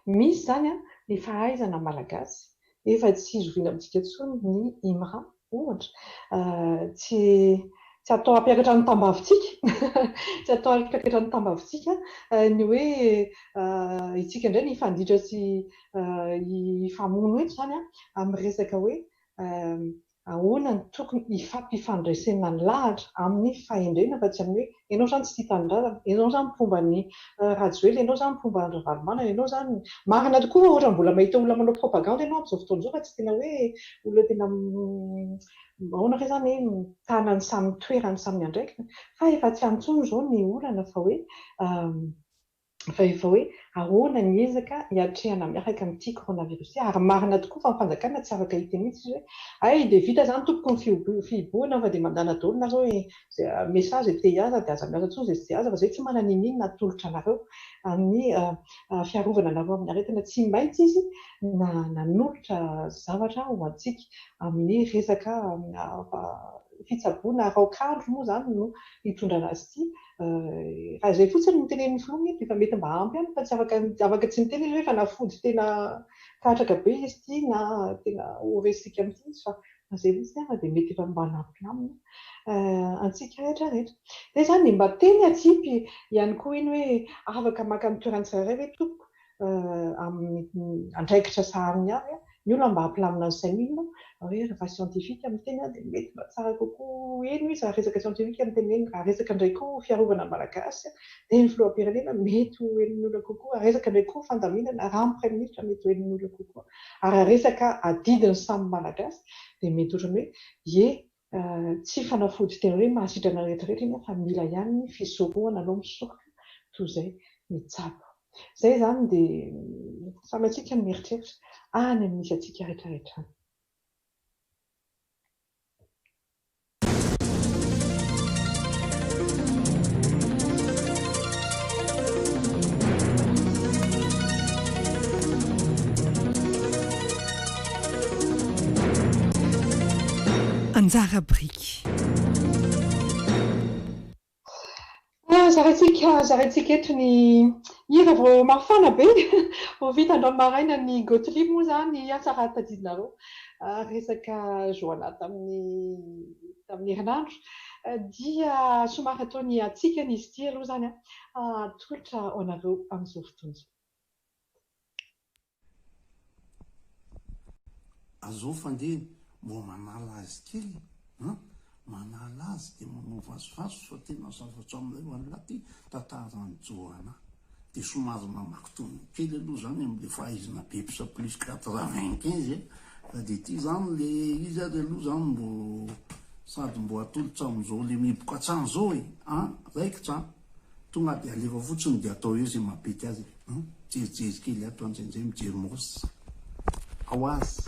Speaker 1: misy zany ny fahaizana malagasy efa tsy izoviana amintsika intsony ny imra ohatra tsy atao ampiakatra ny tambavitsika tsy atao ampiakatra ny tambavitsika ny hoe itsika indray ny ifanditra sy ifamono eto zany amin'ny resaka hoe ahoana ny tokony ifampifandraisana ny lahatra amin'ny fahendrena fa tsy amin'ny hoe ianao zany tsy tia tanindrazana, ianao zany fomba ny rajoely, ianao zany fomba ny ravalomana, ianao zany marina tokoa ohatra mbola mahita olona manao propagande ianao amin'izao fotoana izao fa tsy tena hoe olona tena ahoana re zany hoe tanany samy toerany samy andraikina fa efa tsy antsony izao ny olana fa hoe ahoana ny ezaka hiatrehana miaraka amin'ity coronavirus ary marina tokoa fa ny fanjakana tsy afaka hita mihitsy izy hoe ay dia vita zany tompoko ny fiboana fa dia mandana daholo na zao message te hiaza dia aza miasa intsony izay tsy aza fa izay tsy manana in'iny natolotra anareo amin'ny fiarovana anareo amin'ny aretina. Tsy maintsy izy nanolotra zavatra ho antsika amin'ny resaka fitsaboana raokandro moa zany no hitondra anazy ity raha izay fotsiny mitenen'ny filoha efa mety mba ampy any fa tsy afaka tsy miteny izy hoe fa nafody tena katraka be izy ity na tena horesika amin'ity izy fa zay fotsiny fa dia mety efa mba nampy aminy antsika rehetrarehetra dia zany mba teny atsipy ihany koa iny hoe afaka maka amin'ny toerany tsirairay hoe tompoko amin'ny andraikitra sahariny avy ny olona mba hampilamina ny sain'olona hoe rehefa sientifika amin'ny teny dia mety mba tsara kokoa eny izy raha resaka sientifika amin'ny teny eny raha resaka indray koa fiarovana malagasy dia ny filoham-pirenena mety ho eniny olona kokoa raha resaka indray koa fandaminana raha amin'ny prime ministre mety ho eniny olona kokoa ary raha resaka adidiny samy malagasy dia mety ohatrany hoe tsy fanafody tena hoe mahasitrana rehetrarehetra iny fa mila ihany ny fisorohana anao misoroka toy izay mitsabo zay zany dia samy atsika mieritreritra any amin'nisy atsika rehetrarehetra
Speaker 10: Anjara briky
Speaker 1: zaratsika eto ny hira vao mafana be vao vita andro maraina ny Gottlieb moa zany asa raha tadidinareo resaka Joana tamin'ny herinandro dia somary ataony atsika n'izy ity aloha zany tolotra ho anareo amin'izao fotoana izao.
Speaker 11: Azao fandeha mbo manala azy kely manala azy dia manao vasovaso fa tena zavatra amin'ilay ho an'laty tantarany Joana dia somary mamaky tono kely aloha zany amin'ilay fahaizina be pisa plus 95 fa dia ity zany le izy ary aloha zany mbo sady mbo atolotra amin'izao le miboka atrany zao raikitra tonga dia alefa fotsiny dia atao eo izay mapety azy jerijery kely ato andraindray mijery mosy ao azy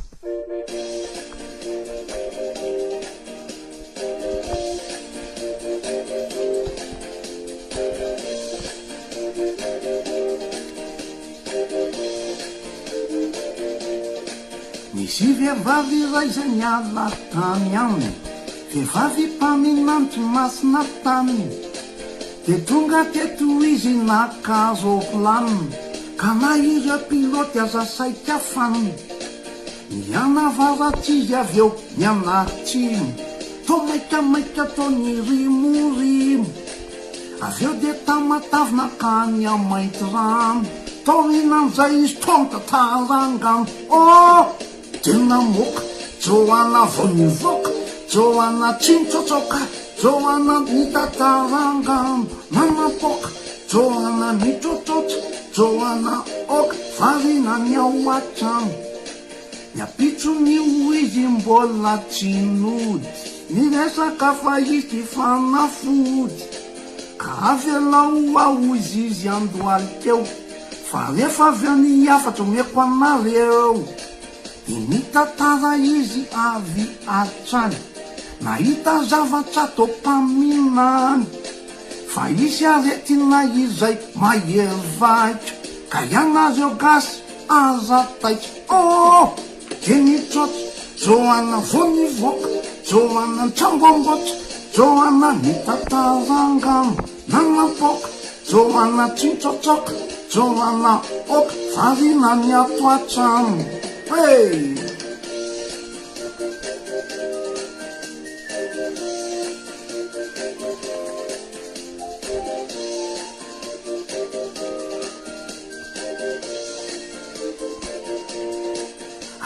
Speaker 11: misy vehivavy iray izay niala tany aminy vehivavy mpaminantry masina tany dia tonga teto izy nakazo planiny ka na ireo piloty aza saika faniny mianavaratsy izy avy eo mianatsiny to maikamaika to ny rimorimo avy eo dia tamatavina ka ny amaity rano to hinan'izay izy tontatarangano tena moka Joana vao nivoaka Joana tsintsotsoka Joana nitatarangano manapoka Joana nitrotrotsa Joana oka varina ny ao an-trano niapitso ny ho izy mbola tsy nody niresaka fa izy fanafody ka avelao ao izy andoaly teo fa rehefa avy any afatra omeko anareo nitatara izy avy atrany nahita zavatra to mpaminany fa izy aretina izay mahery ka ianareo gasy aza taitra dia nitsotra Joana vao nivoaka Joana nitsamboamboatra Joana nitatarangano nanapoka Joana tsintsotsoka Joana oka varina ny ato an-trano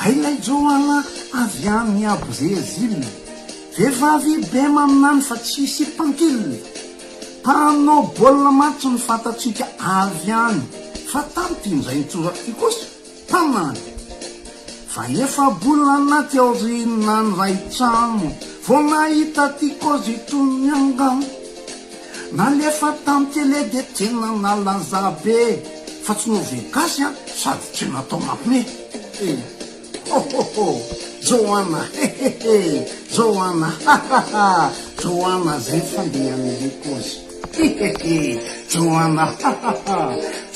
Speaker 11: hailay Joana avy any a Brezily vehivavy be maminany fa tsisy mpankily mpanao baolina matso ny fatatsika avy any fa tamty indray nitsorako kosa mpanany fa efa bolina anaty aorinina ny ray trano vao nahita ty kozy tony angano nalefa tamy tele dia tena nalaza be fa tsy novy gasy sady tsy natao mampime Joana Joana Joana zay fandeha amin'ny kozy Joana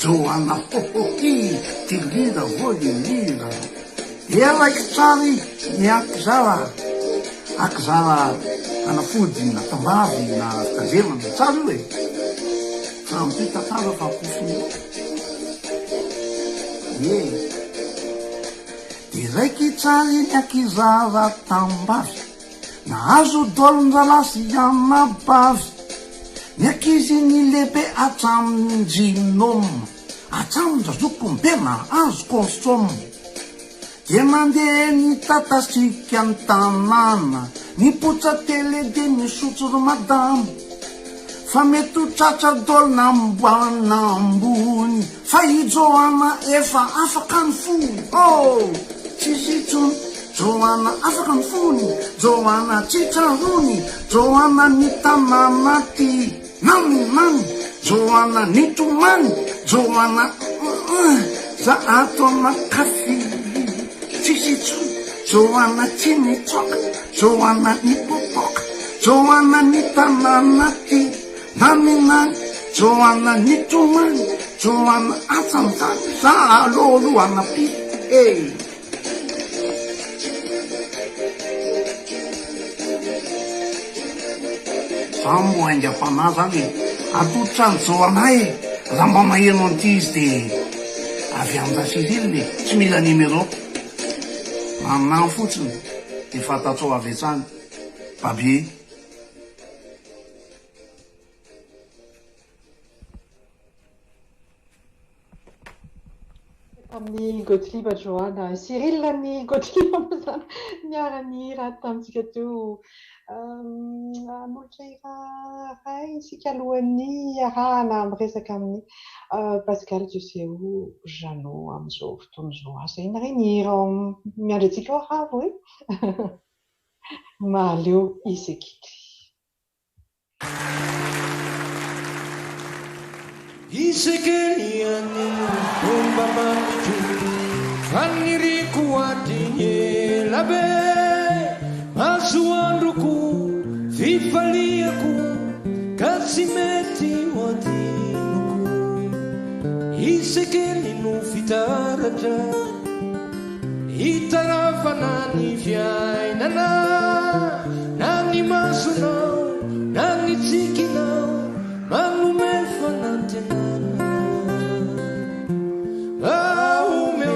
Speaker 11: Joana ty lira vo le lira dia raiky tsary ny akizara anapody na tambavy na kazemana tsara io e fa amity tantara fa kofiny e de raiky tsara iny akizara tambavy nahazo dolon-jalasy anabavy ny akizy ny lehibe atraminy jinoma atraminy zazokombena azo konsomo de mandeha ny tatasika ny tanàna ny potsa tele de misotro ro madamo fa mety ho tratra dolona amboana ambony fa ijoana efa afaka ny fony tsisy itsony joana afaka ny fony joana tsitrarony joana ny tanàna ty naminany joana ny tomany joana za atona kafi tsisy itsony joana tsy mitsoka joana ny popoka joana ny tanàna ty naminany joana ny tomany joana atsanzany za aloaloana pity sambo haingam-panà zany atoditra ny joanay raha mba maheno an'ity izy de avy am'dasirily tsy mila numéro manany fotsiny de fatatsao avy etsany babie
Speaker 1: amin'ny Gottlieb Johanna Cyril ny Gottlieb zany niara-ny hira tamintsika teo anolotra hira ray isika alohan'ny arahana miresaka amin'ny Pascal Tuseo Jeannot amin'izao fotoana izao asa iny ray ny hira miandry antsika ao ravo e mahaleo isekitry
Speaker 12: Isekeliani omba mamitu faniriku adinye labe masuanduku vivaliaku kasimeti wadinuku Isekeli no fitaraja itarafanani vyainana nani masunau nani tsikinau manume fanantena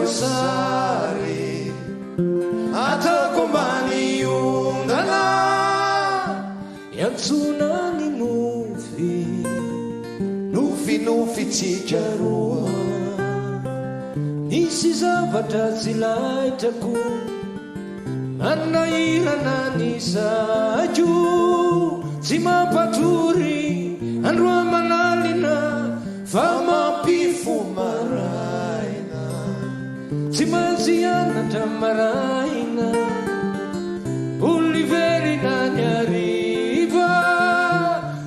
Speaker 12: sare atakombani undana yantsunani nufi tsijarua nisi zavatra zilaitaku anairana nisaju zimapaturi androa manalina famapifumara Simanziana tamaraina Uliverina nyariva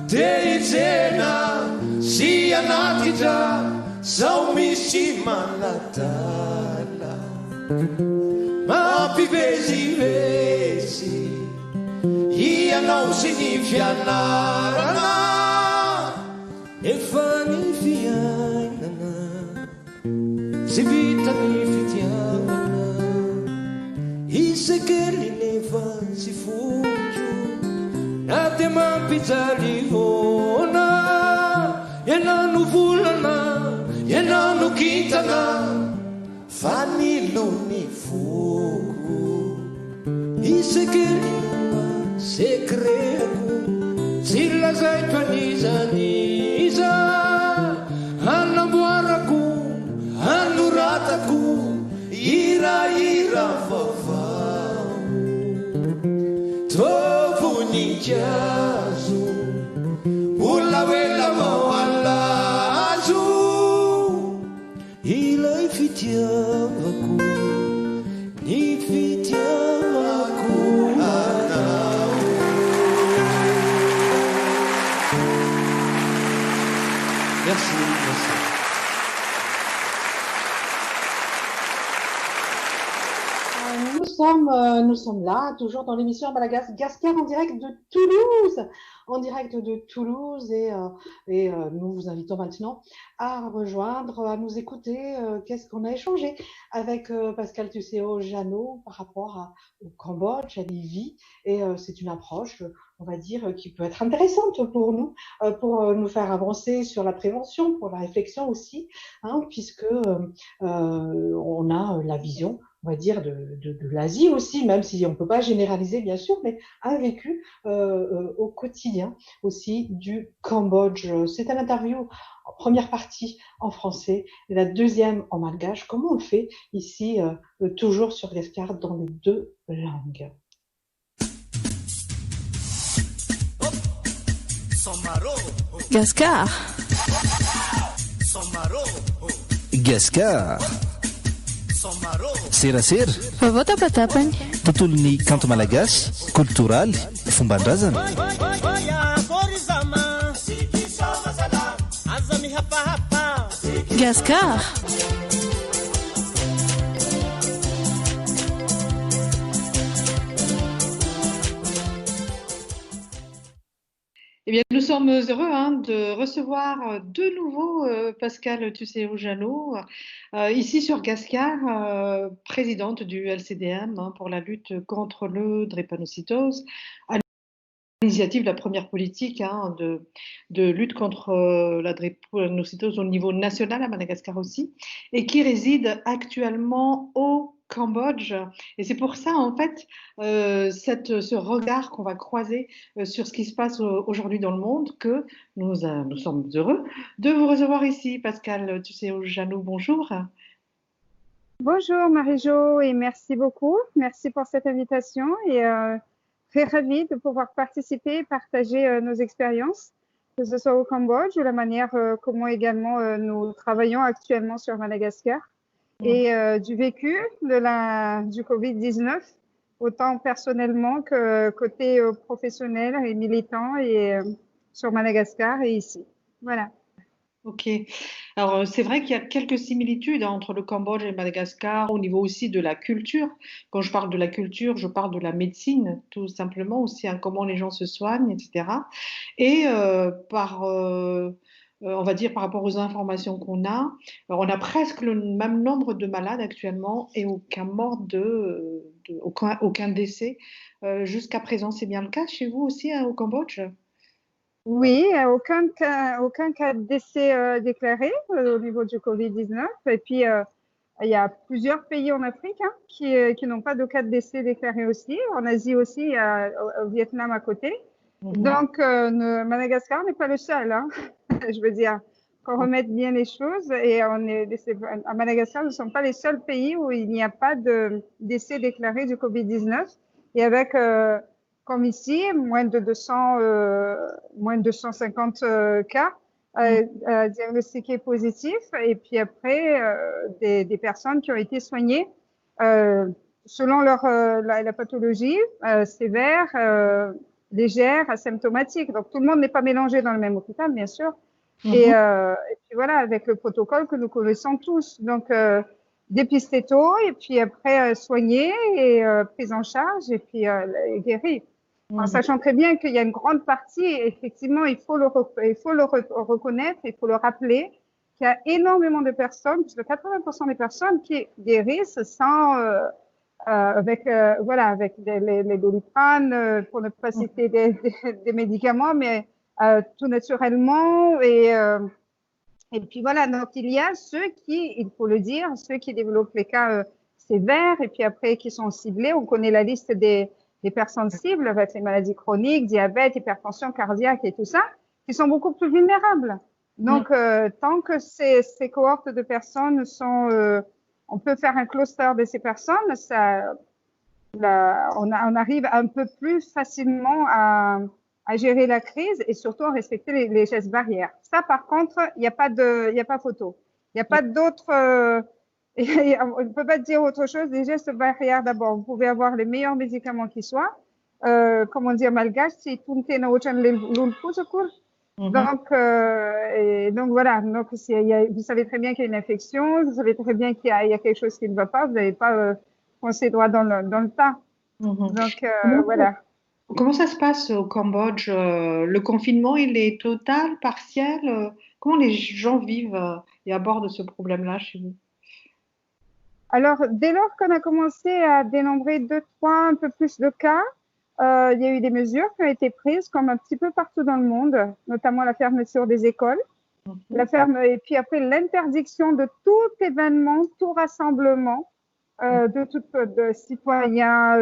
Speaker 12: Teizena sianatita Saumisi manatala Mapivesi Ianau sinifianarana Efani fianana Sivita mi fitiavana Isekeli neva si fuggio Nate mampizalivona Yenanu vulana Yenanu kitana Faniluni fugu Isekeli nova sekreku Sila zaitwaniza niza Anabuaraku Anurataku ira vavau Tovu nijazu Ulawela mawalazu Ilai fitiavaku Ni fitiavaku Merci, merci.
Speaker 1: Nous sommes là, toujours dans l'émission Malagas Gascar en direct de Toulouse, et nous vous invitons maintenant à rejoindre, à nous écouter. Qu'est-ce qu'on a échangé avec Pascal Tuseo Jeannot par rapport au Cambodge, à Lévis, et c'est une approche on va dire, qui peut être intéressante pour nous faire avancer sur la prévention, pour la réflexion aussi, hein, puisque on a la vision, on va dire, de l'Asie aussi, même si on ne peut pas généraliser, bien sûr, mais un vécu au quotidien aussi du Cambodge. C'est un interview en première partie en français et la deuxième en malgache. Comment on le fait ici, toujours sur Gascar, dans les deux langues?
Speaker 8: Gascar.
Speaker 9: Gascar. Serasera.
Speaker 8: Vovô tapatapany.
Speaker 9: Tontolon'ny kanto malagasy, kulturaly, fomban-drazana.
Speaker 8: Gascar.
Speaker 1: Eh bien, nous sommes heureux de recevoir de nouveau Pascale Tucéo-Janot, ici sur Gascar, présidente du LCDM pour la lutte contre le drépanocytose, à l'initiative de la première politique de lutte contre la drépanocytose au niveau national à Madagascar aussi, et qui réside actuellement au Cambodge. Et c'est pour ça, en fait, ce regard qu'on va croiser sur ce qui se passe aujourd'hui dans le monde, que nous sommes heureux de vous recevoir ici. Pascale Tucéo-Janot, bonjour.
Speaker 13: Bonjour Marie-Jo et merci beaucoup. Merci pour cette invitation et très ravie de pouvoir participer et partager nos expériences, que ce soit au Cambodge ou la manière comment également nous travaillons actuellement sur Madagascar. Et du vécu du Covid-19, autant personnellement que côté professionnel et militant et sur Madagascar et ici. Voilà.
Speaker 1: Ok. Alors, c'est vrai qu'il y a quelques similitudes entre le Cambodge et Madagascar au niveau aussi de la culture. Quand je parle de la culture, je parle de la médecine, tout simplement aussi, comment les gens se soignent, etc. Et on va dire par rapport aux informations qu'on a, on a presque le même nombre de malades actuellement et aucun mort aucun décès jusqu'à présent. C'est bien le cas chez vous aussi au Cambodge?
Speaker 13: Oui, aucun cas de décès déclaré au niveau du Covid-19. Et puis, il y a plusieurs pays en Afrique qui n'ont pas de cas de décès déclarés aussi. En Asie aussi, au Vietnam à côté. Donc, Madagascar n'est pas le seul. Je veux dire, qu'on remette bien les choses. Et à Madagascar, nous ne sommes pas les seuls pays où il n'y a pas de décès déclaré du Covid-19. Et avec, comme ici, moins de 250 cas diagnostiqués positifs. Et puis après, des personnes qui ont été soignées selon la pathologie sévère, légère, asymptomatique. Donc, tout le monde n'est pas mélangé dans le même hôpital, bien sûr. Et puis voilà, avec le protocole que nous connaissons tous. Donc, dépister tôt et puis après soigner et prise en charge et puis guérir. En sachant très bien qu'il y a une grande partie, effectivement, il faut le reconnaître, il faut le rappeler, qu'il y a énormément de personnes, plus de 80% des personnes qui guérissent sans avec les Doliprane, pour ne pas citer des médicaments, mais tout naturellement. Et puis voilà, donc il y a ceux qui, il faut le dire, ceux qui développent les cas sévères et puis après qui sont ciblés. On connaît la liste des personnes cibles avec les maladies chroniques, diabète, hypertension cardiaque et tout ça, qui sont beaucoup plus vulnérables. Donc, tant que ces cohortes de personnes sont... on peut faire un cluster de ces personnes, on arrive un peu plus facilement à gérer la crise et surtout à respecter les gestes barrières. Ça, par contre, il n'y a pas photo. Il n'y a pas d'autres... on ne peut pas dire autre chose. Les gestes barrières, d'abord, vous pouvez avoir les meilleurs médicaments qui soient. Comme on dit en malgache, c'est tout le donc voilà, donc vous savez très bien qu'il y a une infection, vous savez très bien qu'il y a quelque chose qui ne va pas, vous n'allez pas foncer droit dans le tas. Donc voilà.
Speaker 1: Comment ça se passe au Cambodge? Le confinement, il est total, partiel? Comment les gens vivent et abordent ce problème-là chez vous?
Speaker 13: Alors, dès lors qu'on a commencé à dénombrer 2, 3, un peu plus de cas, il y a eu des mesures qui ont été prises comme un petit peu partout dans le monde, notamment la fermeture des écoles, et puis après l'interdiction de tout événement, tout rassemblement de citoyens,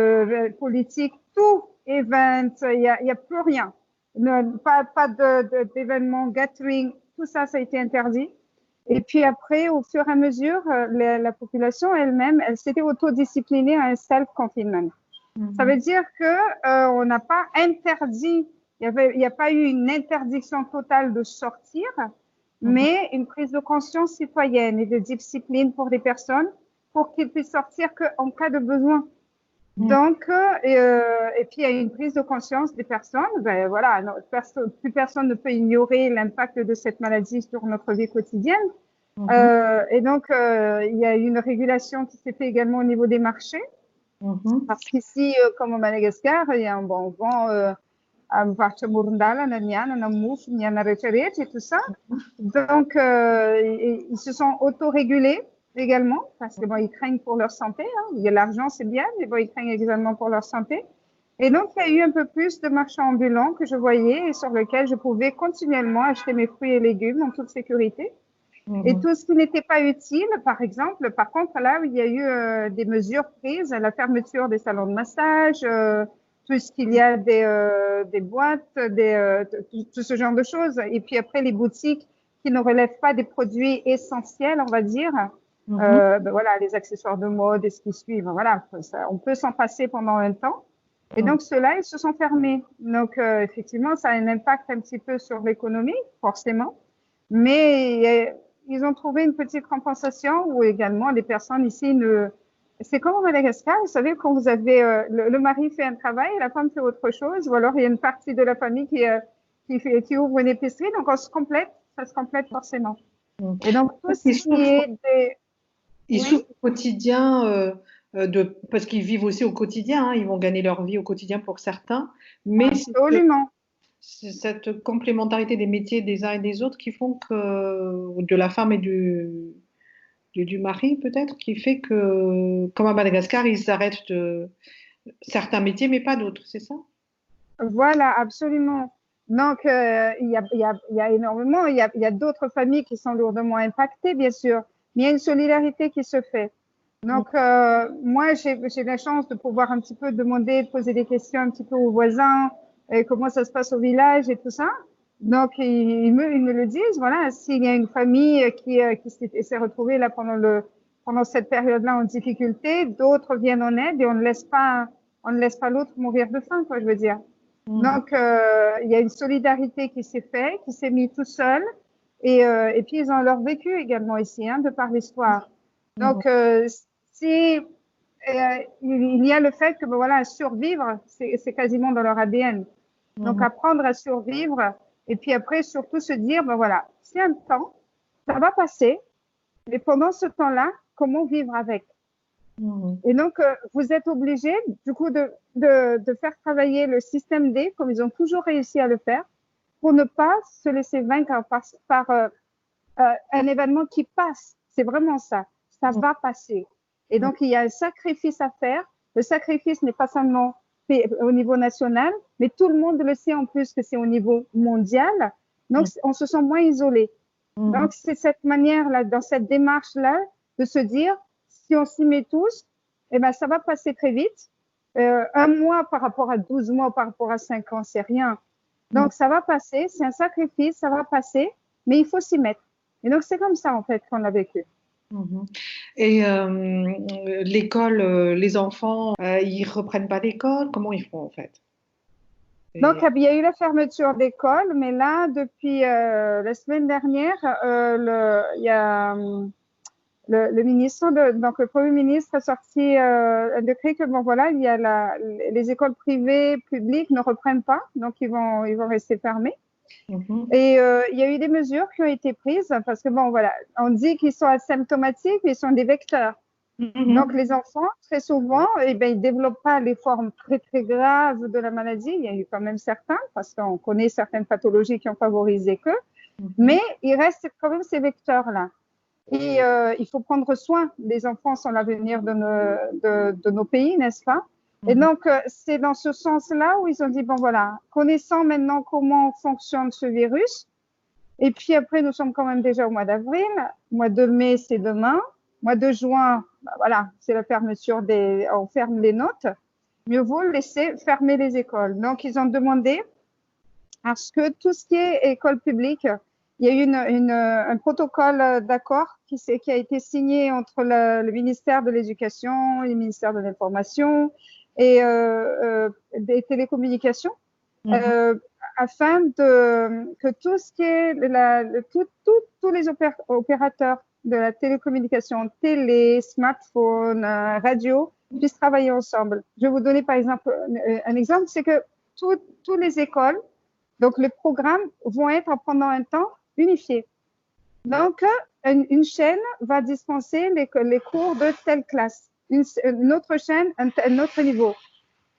Speaker 13: politiques, tout event, il y a plus rien. Pas d'événements, gathering, tout ça a été interdit. Et puis après, au fur et à mesure, la population elle-même, elle s'était autodisciplinée à un self-confinement. Ça veut dire que on n'a pas interdit, il n'y a pas eu une interdiction totale de sortir, mais une prise de conscience citoyenne et de discipline pour des personnes pour qu'ils puissent sortir qu'en cas de besoin. Donc, et puis il y a une prise de conscience des personnes. Ben voilà, plus personne ne peut ignorer l'impact de cette maladie sur notre vie quotidienne. Et donc, il y a une régulation qui s'est faite également au niveau des marchés. Parce qu'ici, comme au Madagascar, il y a un bon vent à Varchamurndala, et tout ça. Donc, ils se sont autorégulés également, parce que bon, ils craignent pour leur santé. Il y a l'argent, c'est bien, mais bon, ils craignent également pour leur santé. Et donc, il y a eu un peu plus de marchands ambulants que je voyais et sur lesquels je pouvais continuellement acheter mes fruits et légumes en toute sécurité. Et tout ce qui n'était pas utile, par exemple, par contre, là où il y a eu des mesures prises, la fermeture des salons de massage, tout ce qu'il y a des boîtes, tout ce genre de choses. Et puis après, les boutiques qui ne relèvent pas des produits essentiels, on va dire, ben voilà, les accessoires de mode et ce qui suit, ben voilà, on peut s'en passer pendant un temps. Et donc, ceux-là, ils se sont fermés. Donc, effectivement, ça a un impact un petit peu sur l'économie, forcément. Mais ils ont trouvé une petite compensation où également les personnes ici c'est comme au Madagascar, vous savez, quand vous avez le mari fait un travail et la femme fait autre chose, ou alors il y a une partie de la famille qui ouvre une épicerie, donc ça se complète forcément. Et donc tout ce qui est
Speaker 1: ils souffrent au quotidien parce qu'ils vivent aussi au quotidien, ils vont gagner leur vie au quotidien pour certains, mais
Speaker 13: absolument.
Speaker 1: C'est cette complémentarité des métiers des uns et des autres qui font que, de la femme et du mari peut-être, qui fait que, comme à Madagascar, ils arrêtent certains métiers, mais pas d'autres, c'est ça?
Speaker 13: Voilà, absolument. Donc, il y a énormément, il y a d'autres familles qui sont lourdement impactées, bien sûr, mais il y a une solidarité qui se fait. Donc, moi, j'ai la chance de pouvoir un petit peu poser des questions un petit peu aux voisins, et comment ça se passe au village et tout ça. Donc, ils me le disent, voilà, s'il y a une famille qui s'est retrouvée là pendant cette période-là en difficulté, d'autres viennent en aide et on ne laisse pas l'autre mourir de faim, quoi, je veux dire. Donc, il y a une solidarité qui s'est faite, qui s'est mise tout seul, et puis ils ont leur vécu également ici, de par l'histoire. Donc, il y a le fait que, ben voilà, survivre, c'est quasiment dans leur ADN. Donc, apprendre à survivre et puis après, surtout se dire, ben voilà, c'est un temps, ça va passer, mais pendant ce temps-là, comment vivre avec? Et donc, vous êtes obligé, du coup, de faire travailler le système D, comme ils ont toujours réussi à le faire, pour ne pas se laisser vaincre par un événement qui passe. C'est vraiment ça. Ça va passer. Et donc, il y a un sacrifice à faire. Le sacrifice n'est pas seulement au niveau national, mais tout le monde le sait en plus que c'est au niveau mondial. Donc, on se sent moins isolé. Donc, c'est cette manière-là, dans cette démarche-là, de se dire, si on s'y met tous, eh ben, ça va passer très vite. Un mois par rapport à 12 mois, par rapport à 5 ans, c'est rien. Donc, ça va passer, c'est un sacrifice, ça va passer, mais il faut s'y mettre. Et donc, c'est comme ça, en fait, qu'on a vécu.
Speaker 1: Et l'école, les enfants, ils reprennent pas l'école? Comment ils font en fait?
Speaker 13: Donc, il y a eu la fermeture d'école, mais là, depuis la semaine dernière, il y a le ministre, donc le Premier ministre a sorti un décret que bon voilà, il y a les écoles privées, publiques ne reprennent pas, donc ils vont rester fermés. Et il y a eu des mesures qui ont été prises parce que bon voilà, on dit qu'ils sont asymptomatiques, mais ils sont des vecteurs. Donc les enfants, très souvent, eh ben ils développent pas les formes très très graves de la maladie. Il y a eu quand même certains, parce qu'on connaît certaines pathologies qui ont favorisé que, mais il reste quand même ces vecteurs-là. Et il faut prendre soin. Les enfants sont l'avenir de nos pays, n'est-ce pas? Et donc, c'est dans ce sens-là où ils ont dit, bon voilà, connaissant maintenant comment fonctionne ce virus, et puis après, nous sommes quand même déjà au mois d'avril, mois de mai, c'est demain, mois de juin, bah voilà, c'est la fermeture on ferme les notes, mieux vaut laisser fermer les écoles. Donc, ils ont demandé à ce que tout ce qui est école publique, il y a eu un protocole d'accord qui a été signé entre le ministère de l'Éducation, le ministère de l'Information et des télécommunications, afin que tout ce qui est tous les opérateurs de la télécommunication, télé, smartphone, radio, puissent travailler ensemble. Je vais vous donner par exemple un exemple, c'est que toutes les écoles, donc les programmes vont être pendant un temps unifiés. Donc, une chaîne va dispenser les cours de telle classe, une autre chaîne, un autre niveau.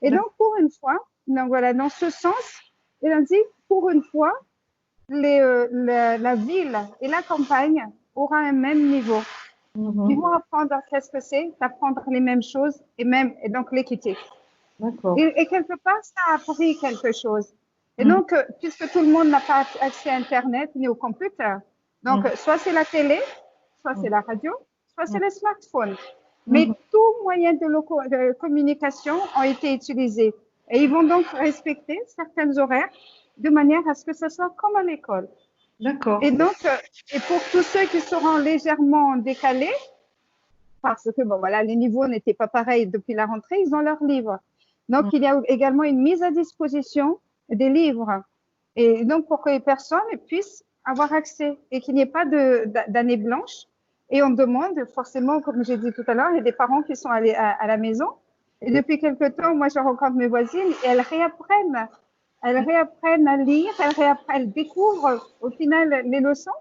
Speaker 13: Et donc, pour une fois, donc voilà, dans ce sens, il a dit, pour une fois, la ville et la campagne aura un même niveau. Ils vont apprendre qu'est-ce que c'est, d'apprendre les mêmes choses et donc l'équité.
Speaker 1: D'accord.
Speaker 13: Et quelque part, ça a appris quelque chose. Et donc, puisque tout le monde n'a pas accès à Internet ni au computer, donc soit c'est la télé, soit c'est la radio, soit c'est le smartphone. Mais tous moyens de communication ont été utilisés. Et ils vont donc respecter certains horaires de manière à ce que ce soit comme à l'école.
Speaker 1: D'accord.
Speaker 13: Et donc, et pour tous ceux qui seront légèrement décalés, parce que bon voilà, les niveaux n'étaient pas pareils depuis la rentrée, ils ont leurs livres. Donc, il y a également une mise à disposition des livres. Et donc, pour que les personnes puissent avoir accès et qu'il n'y ait pas d'année blanche. Et on demande forcément, comme j'ai dit tout à l'heure, il y a des parents qui sont allés à la maison. Et depuis quelque temps, moi, je rencontre mes voisines et elles réapprennent à lire, elles découvrent au final les leçons.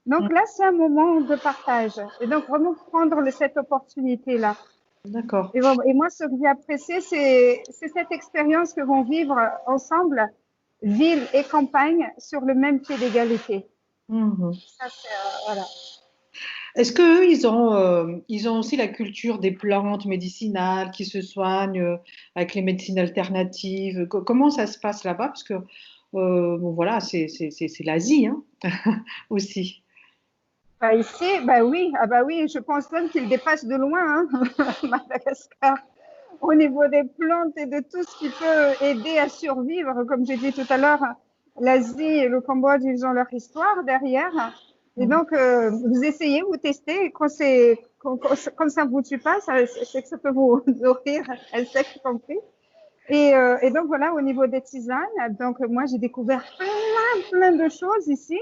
Speaker 13: Donc là, c'est un moment de partage. Et donc, vraiment prendre cette opportunité-là.
Speaker 1: D'accord.
Speaker 13: Et moi, ce que j'ai apprécié, c'est cette expérience que vont vivre ensemble, ville et campagne, sur le même pied d'égalité. Ça, c'est, voilà.
Speaker 1: Est-ce qu'eux, ils ont aussi la culture des plantes médicinales qui se soignent avec les médecines alternatives? Comment ça se passe là-bas? Parce que, bon, voilà, c'est l'Asie, hein, aussi.
Speaker 13: Ici, oui, je pense même qu'il dépasse de loin, hein, Madagascar, au niveau des plantes et de tout ce qui peut aider à survivre. Comme j'ai dit tout à l'heure, l'Asie et le Cambodge, ils ont leur histoire derrière. Et donc, vous essayez, vous testez, et quand ça vous tue pas, c'est que ça peut vous nourrir, insectes compris. Et donc voilà, au niveau des tisanes, donc moi j'ai découvert plein de choses ici,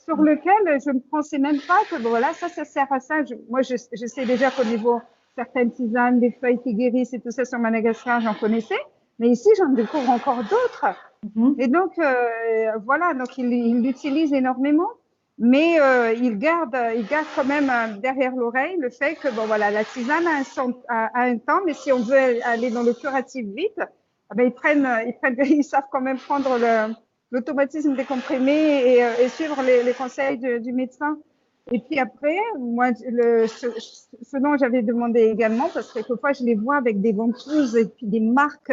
Speaker 13: sur lesquelles je ne pensais même pas que voilà, ça sert à ça. Moi, je sais déjà qu'au niveau certaines tisanes, des feuilles qui guérissent et tout ça sur Madagascar, j'en connaissais, mais ici j'en découvre encore d'autres. Et donc voilà, donc ils l'utilisent énormément. Mais il garde quand même derrière l'oreille le fait que bon voilà, la tisane a un temps, mais si on veut aller dans le curatif vite, ils savent quand même prendre l'automatisme des comprimés et suivre les conseils du médecin. Et puis après, moi, ce dont j'avais demandé également, parce que quelquefois je les vois avec des ventouses et puis des marques,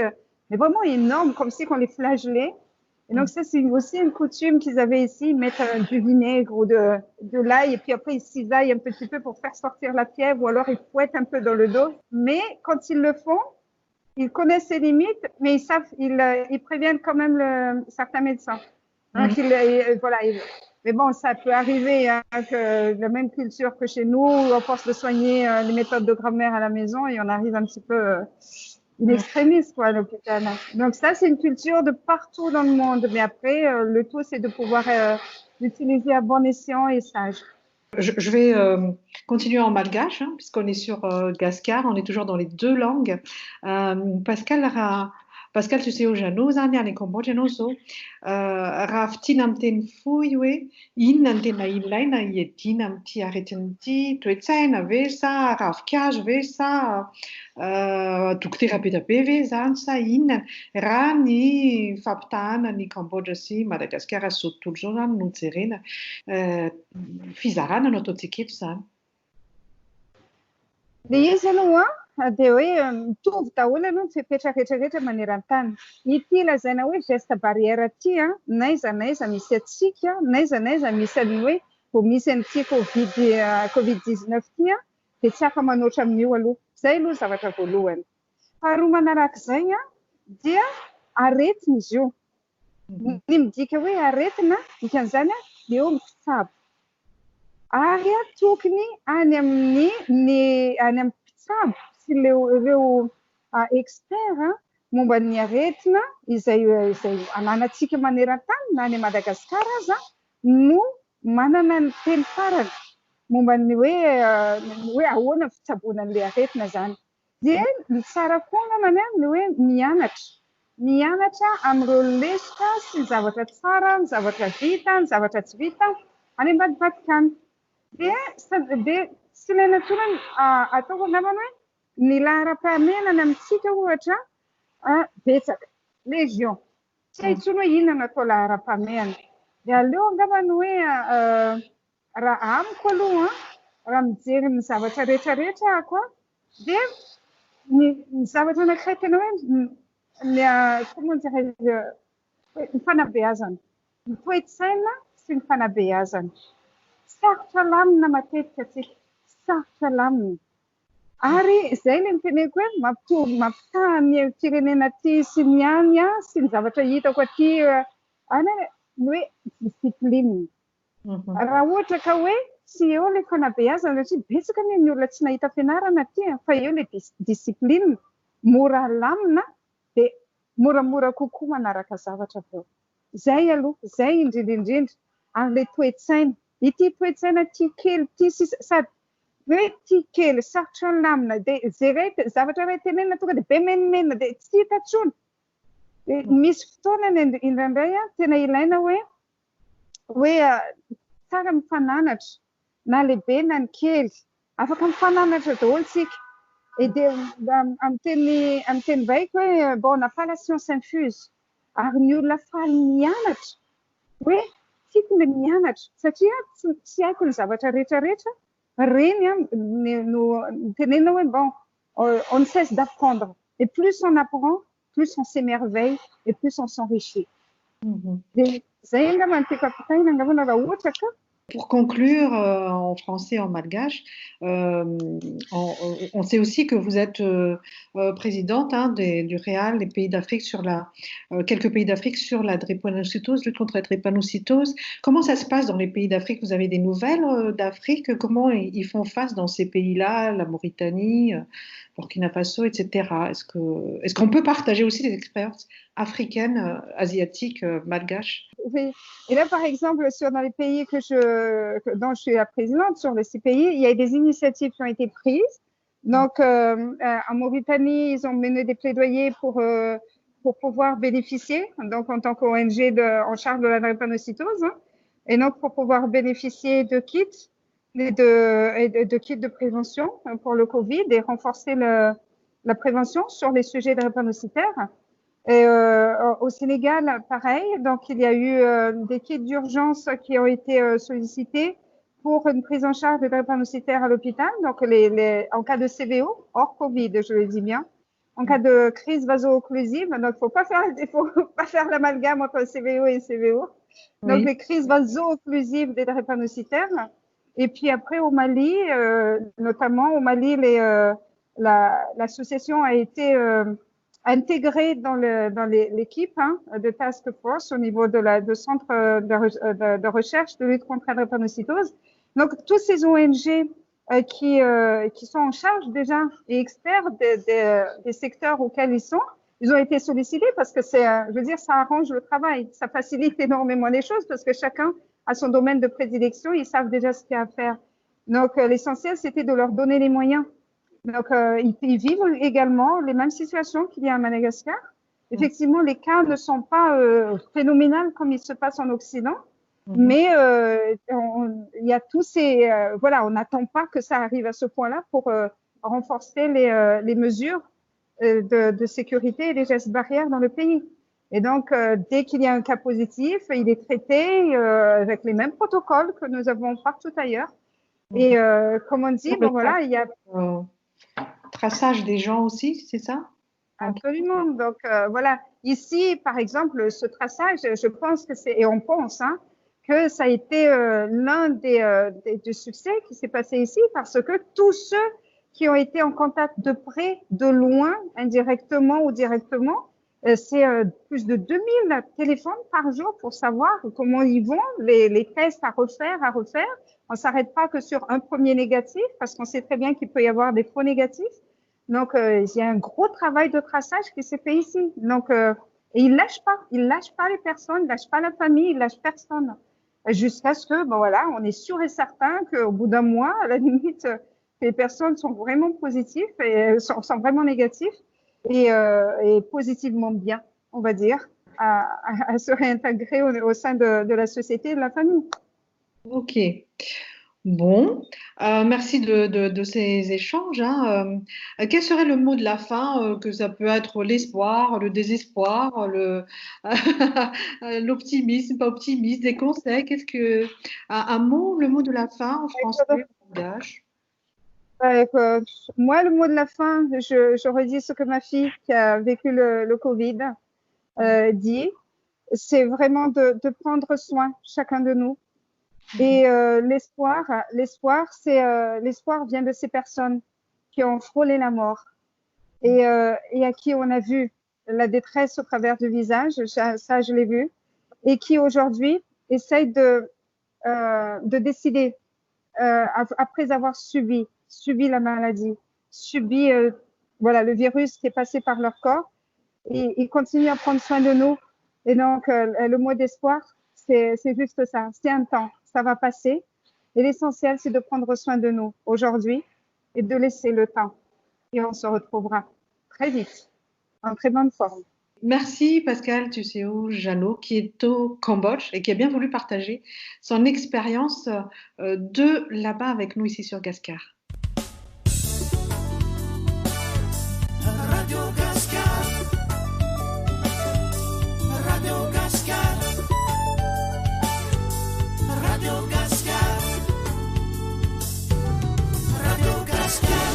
Speaker 13: mais vraiment énormes, comme si on les flagellait. Et donc ça, c'est aussi une coutume qu'ils avaient ici, ils mettent du vinaigre ou de l'ail et puis après ils cisaillent un petit peu pour faire sortir la fièvre ou alors ils fouettent un peu dans le dos. Mais quand ils le font, ils connaissent ses limites, mais ils préviennent quand même certains médecins. Donc voilà. Mais bon, ça peut arriver hein, que la même culture que chez nous, on force de soigner les méthodes de grammaire à la maison et on arrive un petit peu une extrémiste quoi à l'hôpital. Donc ça, c'est une culture de partout dans le monde. Mais après, le tout, c'est de pouvoir l'utiliser à bon escient et sage.
Speaker 1: Je vais continuer en malgache, hein, puisqu'on est sur Gascar, on est toujours dans les deux langues. Pascal, tu sais, au Janou, Zania, les Cambodgianoso, Raftinam ten fouille, Inantena ilaina, Yetinam ti arretinti, Tuetsaina, Vesa, Rafkaj, Vesa, Tukterapita PV, Zansa, In, Rani, Faptana, ni Cambodjasi, Madagascar, Sotuljoran, Nutserina, Fizarana, notre équipe, ça.
Speaker 13: Les Yézanois, dia hoe mitovy daholo aloha ny fepetra rehetrarehetra maneran-tany. Ity lazaina hoe geste barrière ity n'aiza n'aiza misy atsika, n'aiza n'aiza misy an'ny hoe vao misy an'ity Covid-19 ity dia tsy afa manoatra amin'io aloha. Izay aloha zavatra voalohany. Faharoa manarak'izay dia aretina izy io. Ny midika hoe aretina, dikan'izany dia eo mitsabo. Ary tokony any amin'ny mpitsabo sy ireo expert momba ny aretina izay ananantsika maneran-tany na any Madagasikara aza no manana ny teny farany momba ny hoe ahoana fitsaboana an'ilay aretina zany. Dia ny tsara foana ny hoe mianatra amin'ireo lesoka sy ny zavatra tsara, ny zavatra vita, ny zavatra tsy vita any ambadibadika any. Dia tsy ilaina intsony ataoko angambany hoe ny lahara-pahamehanana amintsika ohatra betsaka, légion. Tsy hay intsony hoe inona no atao lahara-pahamehana. Dia aleo angambany hoe raha amiko aloha raha mijery ny zavatra rehetrarehetra ako dia ny zavatra anankiray tena hoe ny fanabeazana, ny toe-tsaina sy ny fanabeazana. Sarotra lamina matetika tsika, sarotra lamina. Ary izay ilay niteneniko hoe mampitaha ny firenena aty sy ny any sy ny zavatra hitako aty ny hoe discipline. Raha ohatra ka hoe tsy eo ilay fanabeazana satria betsaka ny olona tsy nahita fianarana aty fa eo ilay discipline, mora lamina dia moramora kokoa manaraka zavatra avy eo. Izay aloha, izay indrindrindrindra. Ary ilay toe-tsaina. Ity toe-tsaina tia kely, sady hoe tia kely, sarotra lamina, dia zavatra iray tenenina tonga dia be menimena, dia tsy hita intsony. Misy fotoana indraindray tena ilaina hoe tsara mifananatra, na lehibe na ny kely, afaka mifananatra daholo tsika. Dia amin'ny teny vaiko hoe bon, on n'a pas la science infuse. Ary ny olona faly mianatra hoe tiako ilay mianatra satria tsy haiko ny zavatra rehetrarehetra, reny no tenenina hoe bon, on ne cesse d'apprendre. Et plus on apprend, plus on s'émerveille et plus on s'enrichit. Zay angamba tiako apitaina angamba raha ohatra ka.
Speaker 1: Pour conclure, en français et en malgache, on sait aussi que vous êtes présidente du REAL, des pays d'Afrique quelques pays d'Afrique sur la drépanocytose, lutte contre la drépanocytose. Comment ça se passe dans les pays d'Afrique? Vous avez des nouvelles d'Afrique? Comment ils font face dans ces pays-là, la Mauritanie, Burkina Faso, etc. Est-ce qu'on peut partager aussi des expériences africaines, asiatiques, malgaches?
Speaker 13: Oui. Et là, par exemple, dans les pays dont je suis la présidente, sur les 6 pays, il y a des initiatives qui ont été prises. Donc, en Mauritanie, ils ont mené des plaidoyers pour pouvoir bénéficier, donc en tant qu'ONG en charge de la drépanocytose, et donc pour pouvoir bénéficier de kits et de kits de prévention pour le Covid et renforcer la prévention sur les sujets drépanocytaires. Et au Sénégal, pareil, donc il y a eu des kits d'urgence qui ont été sollicités pour une prise en charge des drépanocytaires à l'hôpital, donc en cas de CVO, hors Covid, je le dis bien, en cas de crise vaso-occlusive, donc faut pas faire l'amalgame entre CVO et CVO, donc oui. Les crises vaso-occlusives des drépanocytaires. Et puis après au Mali, notamment au Mali, l'association a été intégrée dans l'équipe de task force au niveau de centre de recherche de lutte contre la drépanocytose. Donc toutes ces ONG qui sont en charge déjà et experts des secteurs auxquels ils ont été sollicités parce que je veux dire, ça arrange le travail, ça facilite énormément les choses parce que chacun a son domaine de prédilection, ils savent déjà ce qu'il y a à faire. Donc l'essentiel, c'était de leur donner les moyens. Donc ils vivent également les mêmes situations qu'il y a à Madagascar. Effectivement, les cas ne sont pas phénoménaux comme il se passe en Occident, mais il y a tous ces voilà, on n'attend pas que ça arrive à ce point-là pour renforcer les mesures de sécurité et les gestes barrières dans le pays. Et donc, dès qu'il y a un cas positif, il est traité avec les mêmes protocoles que nous avons partout ailleurs. Et comme on dit, bon voilà, il y a
Speaker 1: traçage des gens aussi, c'est ça?
Speaker 13: Absolument. Donc, voilà. Ici, par exemple, ce traçage, je pense que c'est, et on pense, hein, que ça a été l'un des succès qui s'est passé ici parce que tous ceux qui ont été en contact de près, de loin, indirectement ou directement, c'est plus de 2000 téléphones par jour pour savoir comment ils vont, les tests à refaire. On s'arrête pas que sur un premier négatif parce qu'on sait très bien qu'il peut y avoir des faux négatifs. Donc, il y a un gros travail de traçage qui s'est fait ici. Donc, et ils lâchent pas les personnes, ils lâchent pas la famille, ils lâchent personne. Jusqu'à ce que, bon voilà, on est sûr et certain qu'au bout d'un mois, à la limite, les personnes sont vraiment positives et sont vraiment négatives et positivement bien, on va dire, à se réintégrer au sein de la société et de la famille.
Speaker 1: Ok. Bon, merci de ces échanges, hein. Quel serait le mot de la fin, que ça peut être l'espoir, le désespoir, l'optimisme, pas optimiste, des conseils, un mot, le mot de la fin en français, en langage?
Speaker 13: Moi, le mot de la fin, je redis ce que ma fille qui a vécu le Covid dit, c'est vraiment de prendre soin, chacun de nous. Et l'espoir, l'espoir vient de ces personnes qui ont frôlé la mort et à qui on a vu la détresse au travers du visage, ça je l'ai vu, et qui aujourd'hui essayent de décider après avoir subi la maladie, subi voilà le virus qui est passé par leur corps, et ils continuent à prendre soin de nous. Et donc le mot d'espoir, c'est juste ça, c'est un temps. Ça va passer. Et l'essentiel, c'est de prendre soin de nous aujourd'hui et de laisser le temps. Et on se retrouvera très vite, en très bonne forme.
Speaker 1: Merci Pascal Tuséo-Janot, qui est au Cambodge et qui a bien voulu partager son expérience de là-bas avec nous ici sur Gascar.
Speaker 7: Radio Gascar. Radio Gascar. Radio Gascar. Radio Gascar.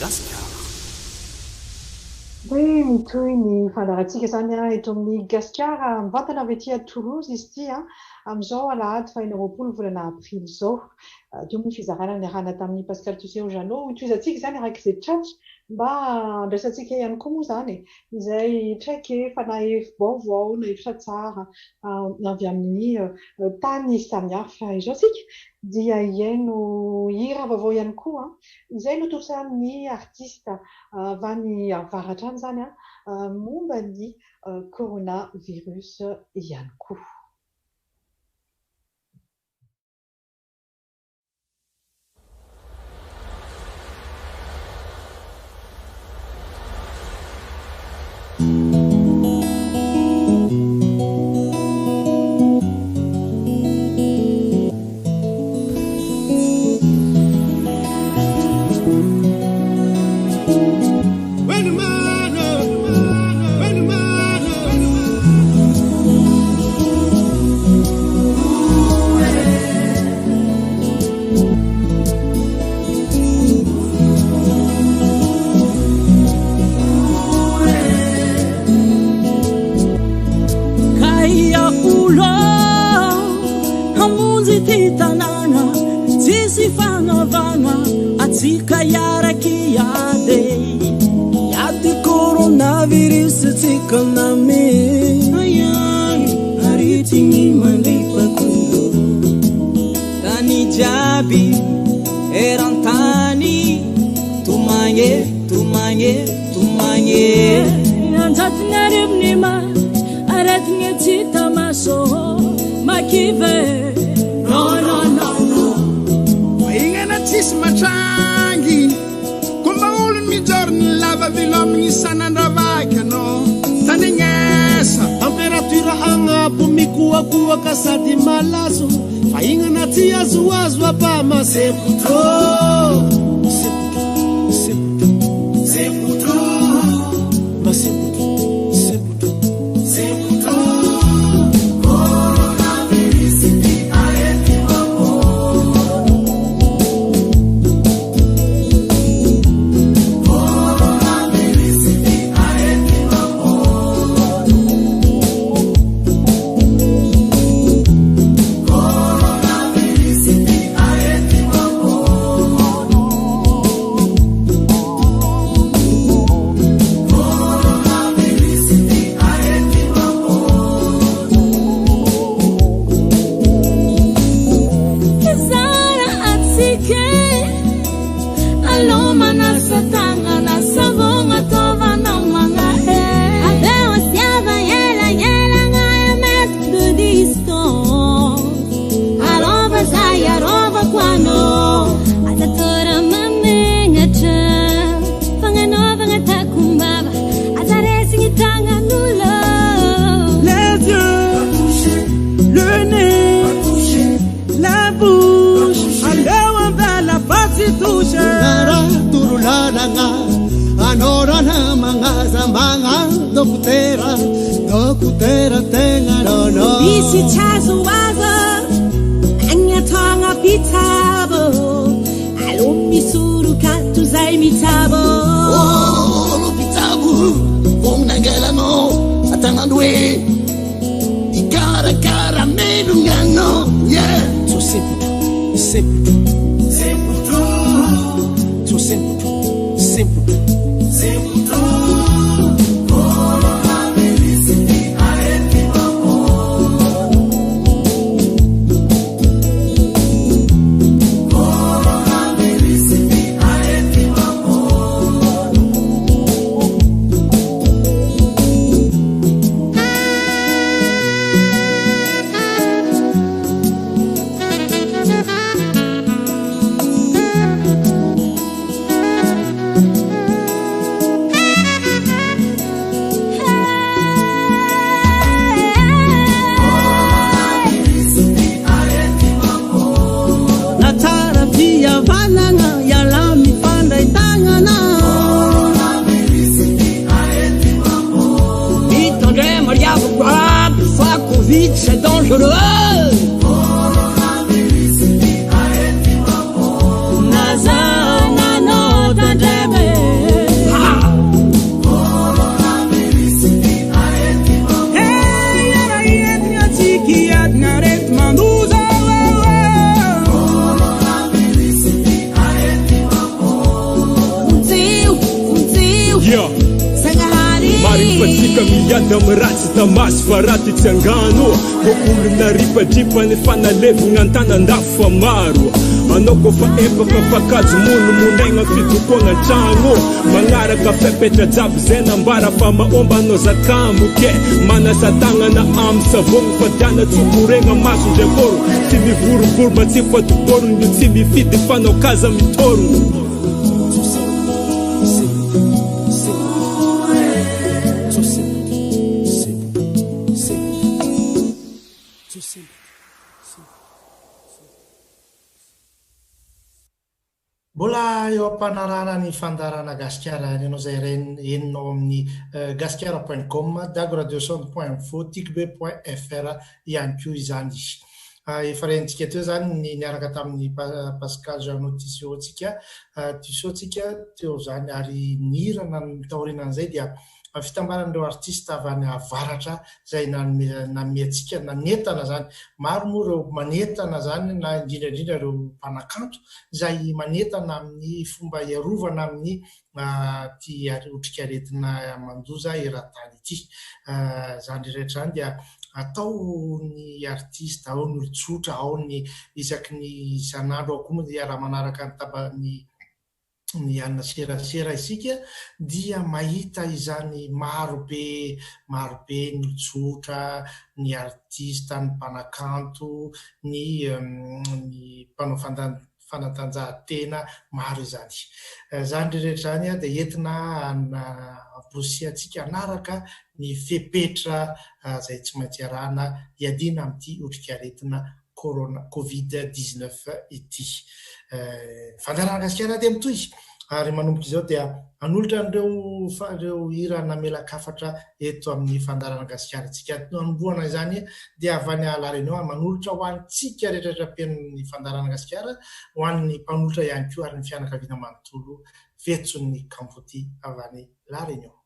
Speaker 7: Gascar.
Speaker 1: Oui, toy ny fandarantsika zany eto amin'ny Gascar mivantana avy etỳ à Toulouse izy ity amin'izao alahady 20 volana aprily izao. Teo moa fizarana niarahana tamin'ny Pascal Tuséo-Janot toizantsika zany araka izay tratry mba andraisantsika ihany koa moa zany izay traike fa na vaovao na hevitra tsara avy amin'ny tany samihafa izao-tsika dia iaino hira vaovao ihany koa izay notosahan'ny artista avy any avaratra any zany momba ny coronavirus ihany koa.
Speaker 7: Oh
Speaker 14: magna anorana mangaza manga dokutera tenga no
Speaker 5: Bisi chazo waza anya tanga pitabo alumi suru katu zai mitabo
Speaker 11: oh lo pitabo bom nangela no atanga due cara melungano yeah
Speaker 14: so simple simple so simple simple
Speaker 5: C'est dangereux.
Speaker 15: Miada miratsy tamasy fa raty tsy angano olona ripadripany fanalevigna antanandafo fa maro anao kofa epaka fakajo monomonaigna fitokoagna tragno magnaraka fepetra jabo zay nambara fa maomba anao zakamoke manasa tagnana amy savogno fa tiana tsokoregna maso ndray koro tsy mivorobory mba tsy fatoborony io tsy mifidy fanao kaza mitorogno
Speaker 2: Mbola eo ampanarana ny fandarana gasikara ianao zay eninao amin'ny gasikara.com dagoradio.info tikbe.fr ihany koa izany efa rentsika teo zany ny niaraka tamin'ny Pascal Janotissot-tsika teo zany ary nirana mitaorinan'izay dia fitambaran'ireo artiste avy any avaratra zay namiatsika nanetana zany maro moa ireo manetana zany na indrindrandrindra ireo mpanakanto zay manetana amin'ny fomba iarovana amin'ny ty otrikaretina mandoza eran-tany ity zany rehetra zany dia atao ny artiste ao ny olon-tsotra ao ny isaky ny isan'andro ao koa dia raha manaraka ny tabany ny anna serasera isika dia mahita izany marobe ny olon-tsotra ny artiste ny mpanakanto ny mpanao fanatanjahantena maro izany zany rehetra zany dia entina brosiantsika anaraka ny fepetra zay tsy maintsy arahana iadina amin'ity otrikaretina covid-19 ity fandarana gasikara dia mitoy ary manomboka izao dia anolotra ireo hira namelakafatra eto amin'ny fandarana gasikara tsika anomboana izany dia avy any alarenao manolotra ho antsika rehetrarehetra mpiain'ny fandarana gasikara ho an'ny mpanolotra ihany koa ary ny fianakaviana manontolo fetson'ny kampoty avy any larenao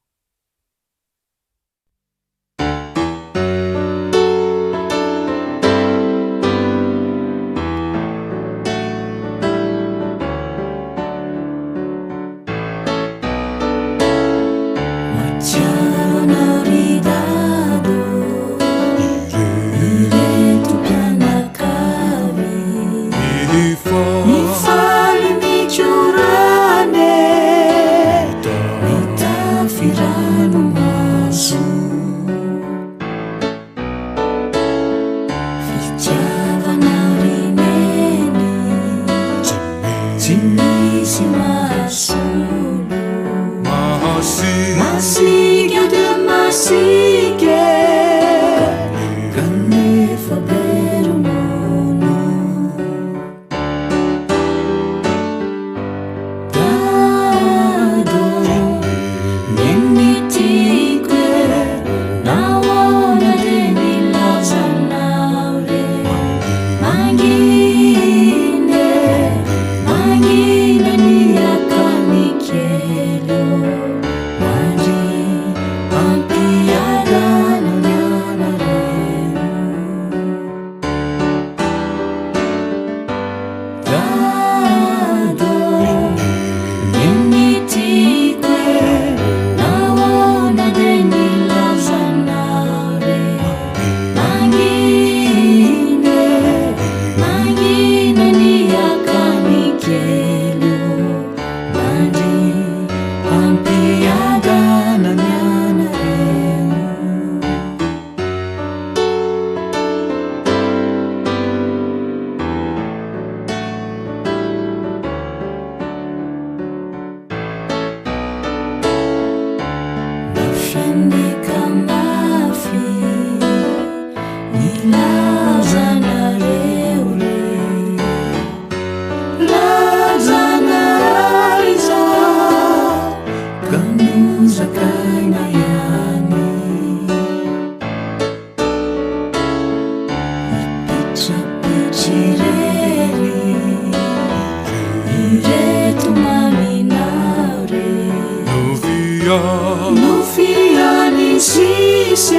Speaker 7: Nufiani sise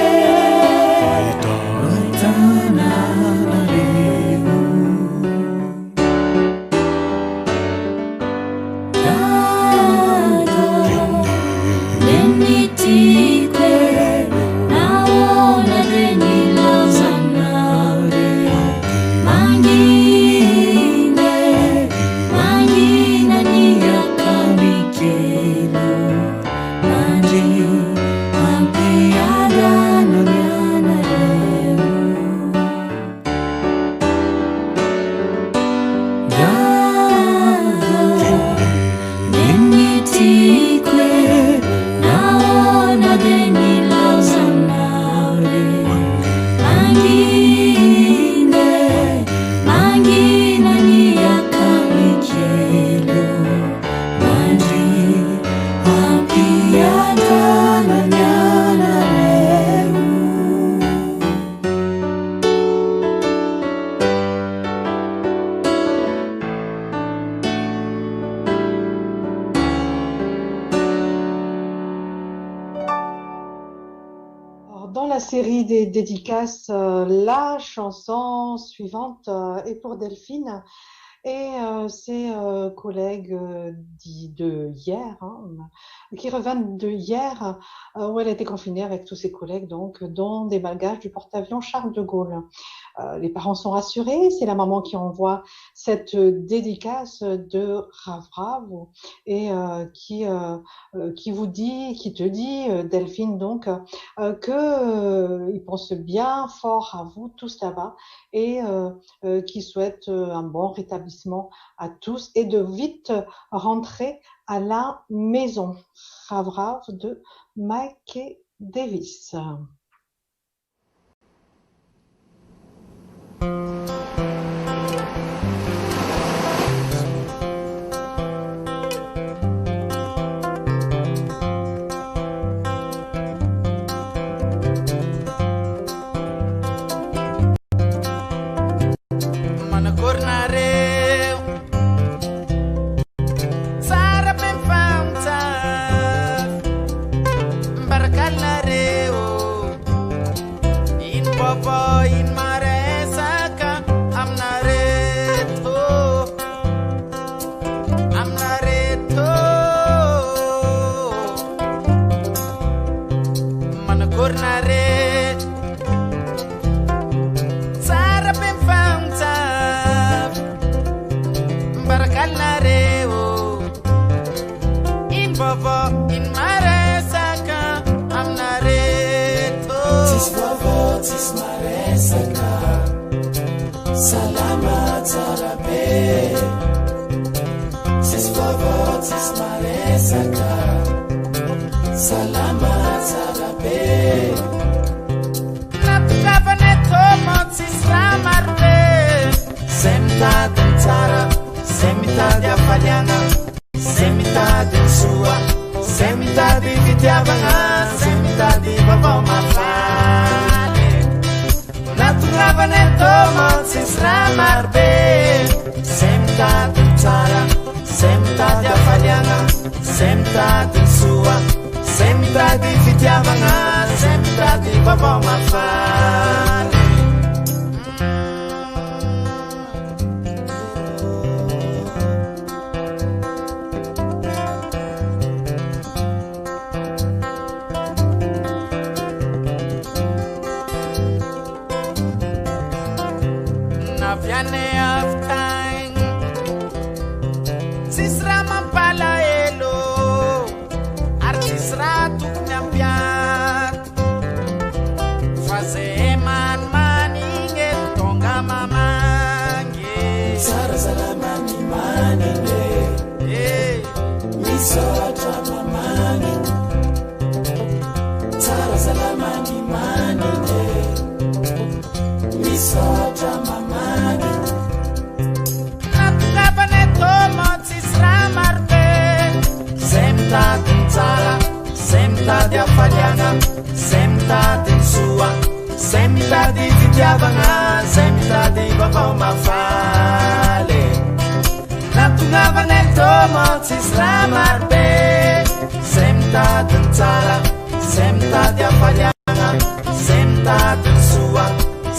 Speaker 1: Des dédicaces, la chanson suivante est pour Delphine et ses collègues de hier, qui reviennent de hier où elle a été confinée avec tous ses collègues, donc, dont des malgaches du porte-avions Charles de Gaulle. Les parents sont rassurés, c'est la maman qui envoie cette dédicace de Rav Rav et qui vous dit, qui te dit, Delphine donc, que ils pensent bien fort à vous tous là-bas et qui souhaitent un bon rétablissement à tous et de vite rentrer à la maison. Rav Rav de Mike Davis.
Speaker 7: Natungava nel tomo si sramarbe, semta
Speaker 16: mitady afaliagna zay mitady soa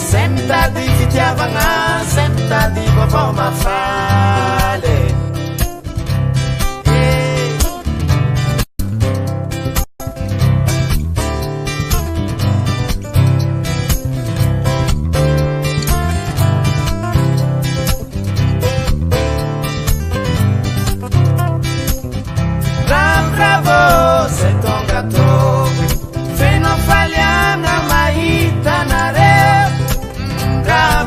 Speaker 16: zay mitady fitiavagna zay mitady vaovao mafaly feno faliana mahita nareo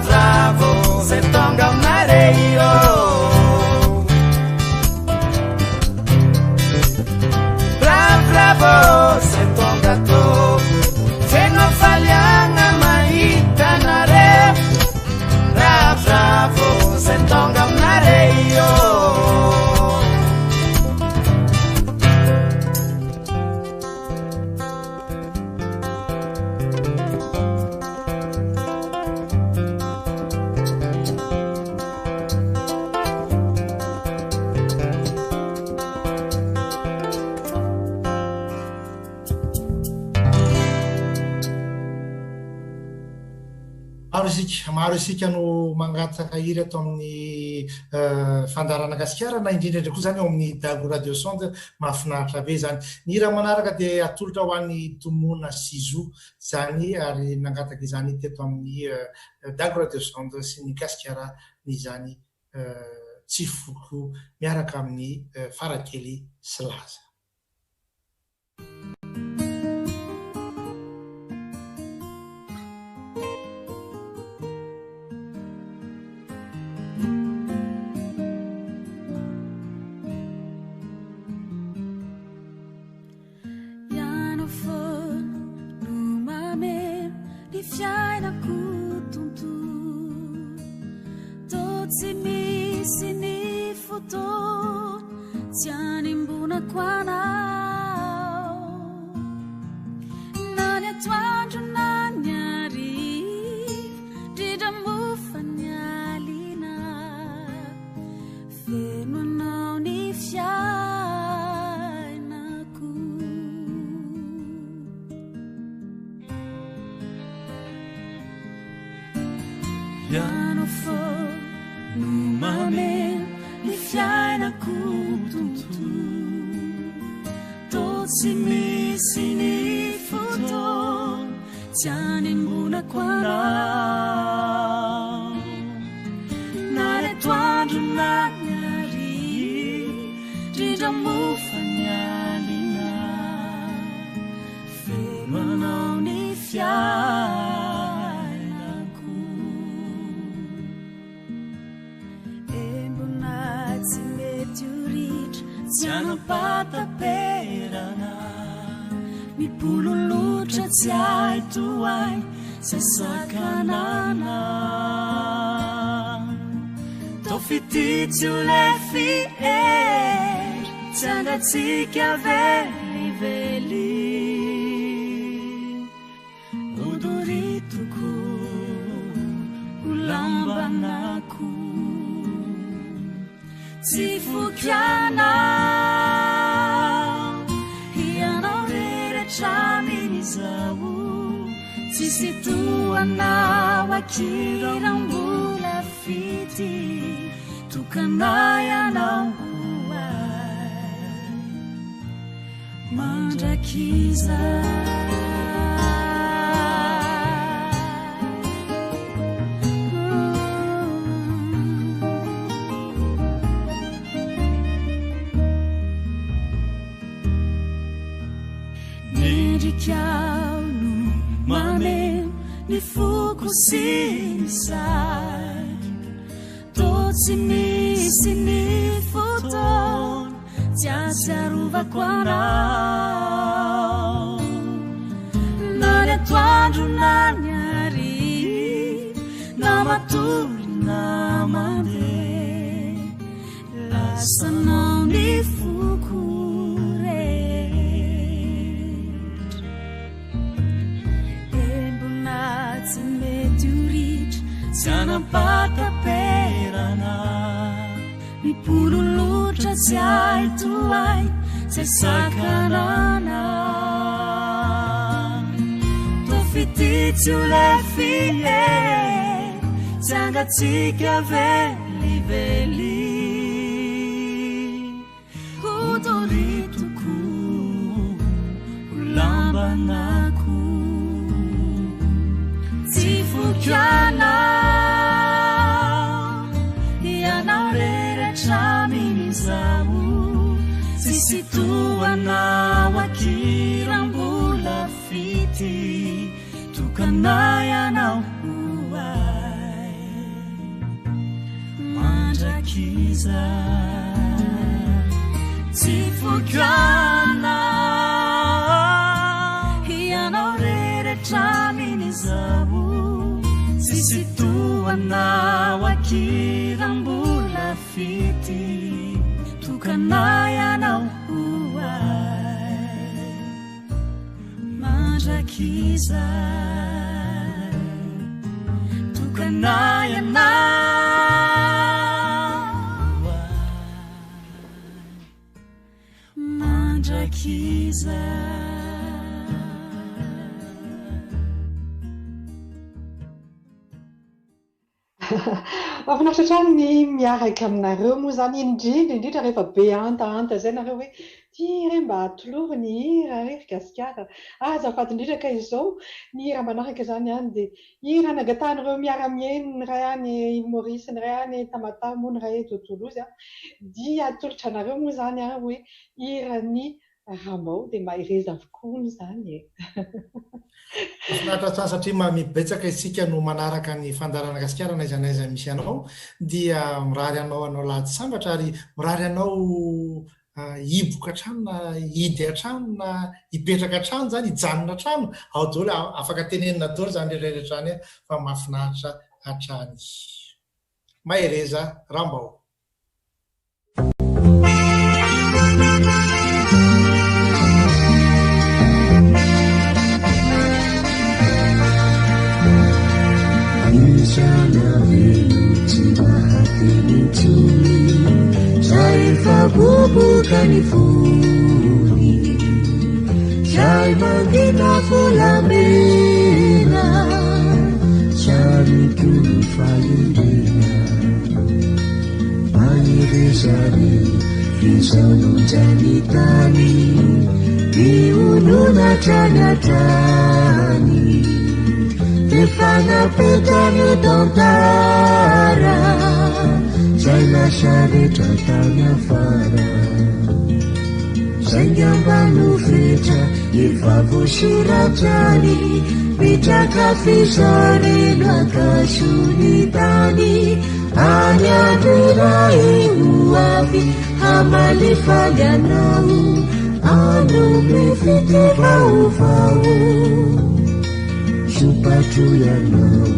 Speaker 16: bravo se tonga nareio bravo se tonga to feno faliana mahita nareo bravo se tonga nareio
Speaker 2: maro isika no mangataka iry atao amin'ny fandarana gasikara na indrindra koa zany eo amin'ny Dago Radio Sonde mahafinaritra be zany ny hira manaraka dia atolotra ho an'ny Tomona Sizo zany ary nangataka izany teto amin'ny Dago Radio Sonde sy ny gasikara ny zany Tsifoko miaraka amin'ny Farakely sy Laza.
Speaker 17: Fiainako tontolo tô tsy misy ny fotoana tsy animbonako anao na ny atoandro na ny hariva ndrindra mofa ny alina feno anao ny fiainako piano for no mameno ny fiainako tontolo tô tsy misy ny fotoana tsy animbonako anao na ny atoandro na ny hariva ndrindra mofa ny alina feno anao ny fiainako embona tsy mety ho ritra tsy anapataperana mipololotra tsy hay toay sasakanana tô fititsy le fier tsy angatsika velively odoritoko ho lambanako tsy fokiana hianao rehetra minizao tsy situanao akirambola fity tokanay anao hoay mandrakiza Nirikao no mameno ny foko sy ny sary tô tsy misy ny fotoana tsy atsiarovako anao na ny atoandro na ny hariva na matory na mandeha lasanao ny foko tsy anapataperana mipololotra tsy hay toay tsy sakanana vitsy le fie tsangatsika velively hotoritoko lambanako tsy fokiana ianao rehetra minizao sisy toanao akirambola fity tokanay anao hoay mandrakiza tsy fokiana ianao rehetra minizao sisy toanao akirambola fity tokanay anao hoay mandrakiza tokanay anao mandrakiza
Speaker 1: mahafinaritra trano ny miaraka aminareo moa zany indrindra rehefa be anta zay nareo hoe ty re mba atoloro ny hira rehefa gasikara azafady indrindra ka izao ny hira manaraka zany any dia hira nagatanareo miara-mieny ny ray any Maurice ny ray any Tamatamo ny ray Tontolozy dia atolotra anareo moa zany hoe hira ny Ramao dia mahireza avokoa zany
Speaker 2: Mahafinaritra tsara satria mibetsaka isika no manaraka ny fandarana gasikara n'aiza misy anao dia mirary anao lahady sambatra ary mirary anao hiboka trano na hidy atrano na hipetraka atrano zany hijanona trano ao daholo afaka tenenina daholo zany rehetrarehetra any fa mahafinaritra hatrany mahireza Rambao
Speaker 5: Bubuka ni funi Jai mangina fulamina Chari tulufalina Manirisari Fisanu janitani Diununa chanatani Tefana petani tontara Jaina shari tatanya fara Zangambanu fita Ifavushirajani Vitaka fisari Nakashunitani Anyadurai uwafi Hamali faganau Anu mifiti fau Supatu yanau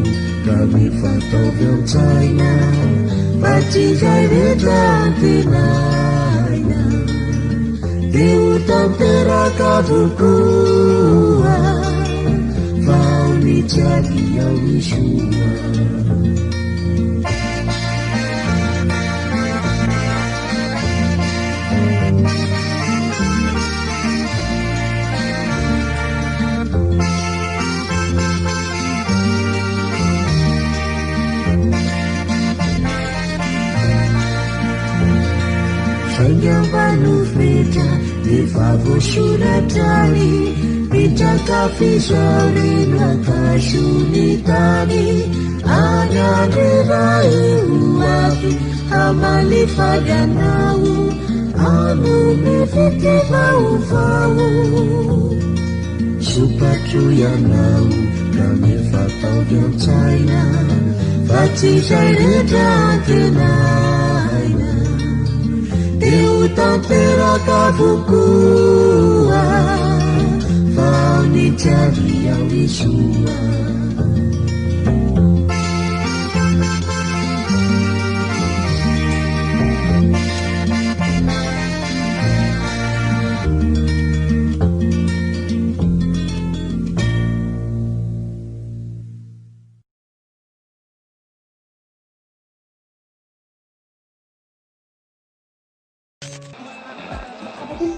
Speaker 5: Kami fatau China Baci jari jantinaya Diutam teraka bukua Fauni jadi yang wisua Sangambanu fita Ifavushirajani Vitaka fisari Nakashunitani Anyadurai uwafi Hamali faganau Anu mifiti fau Supatu yanau Kami fatau dan China Faci jari jantinaya Diutam teraka bukua Fauni jadi yang wisua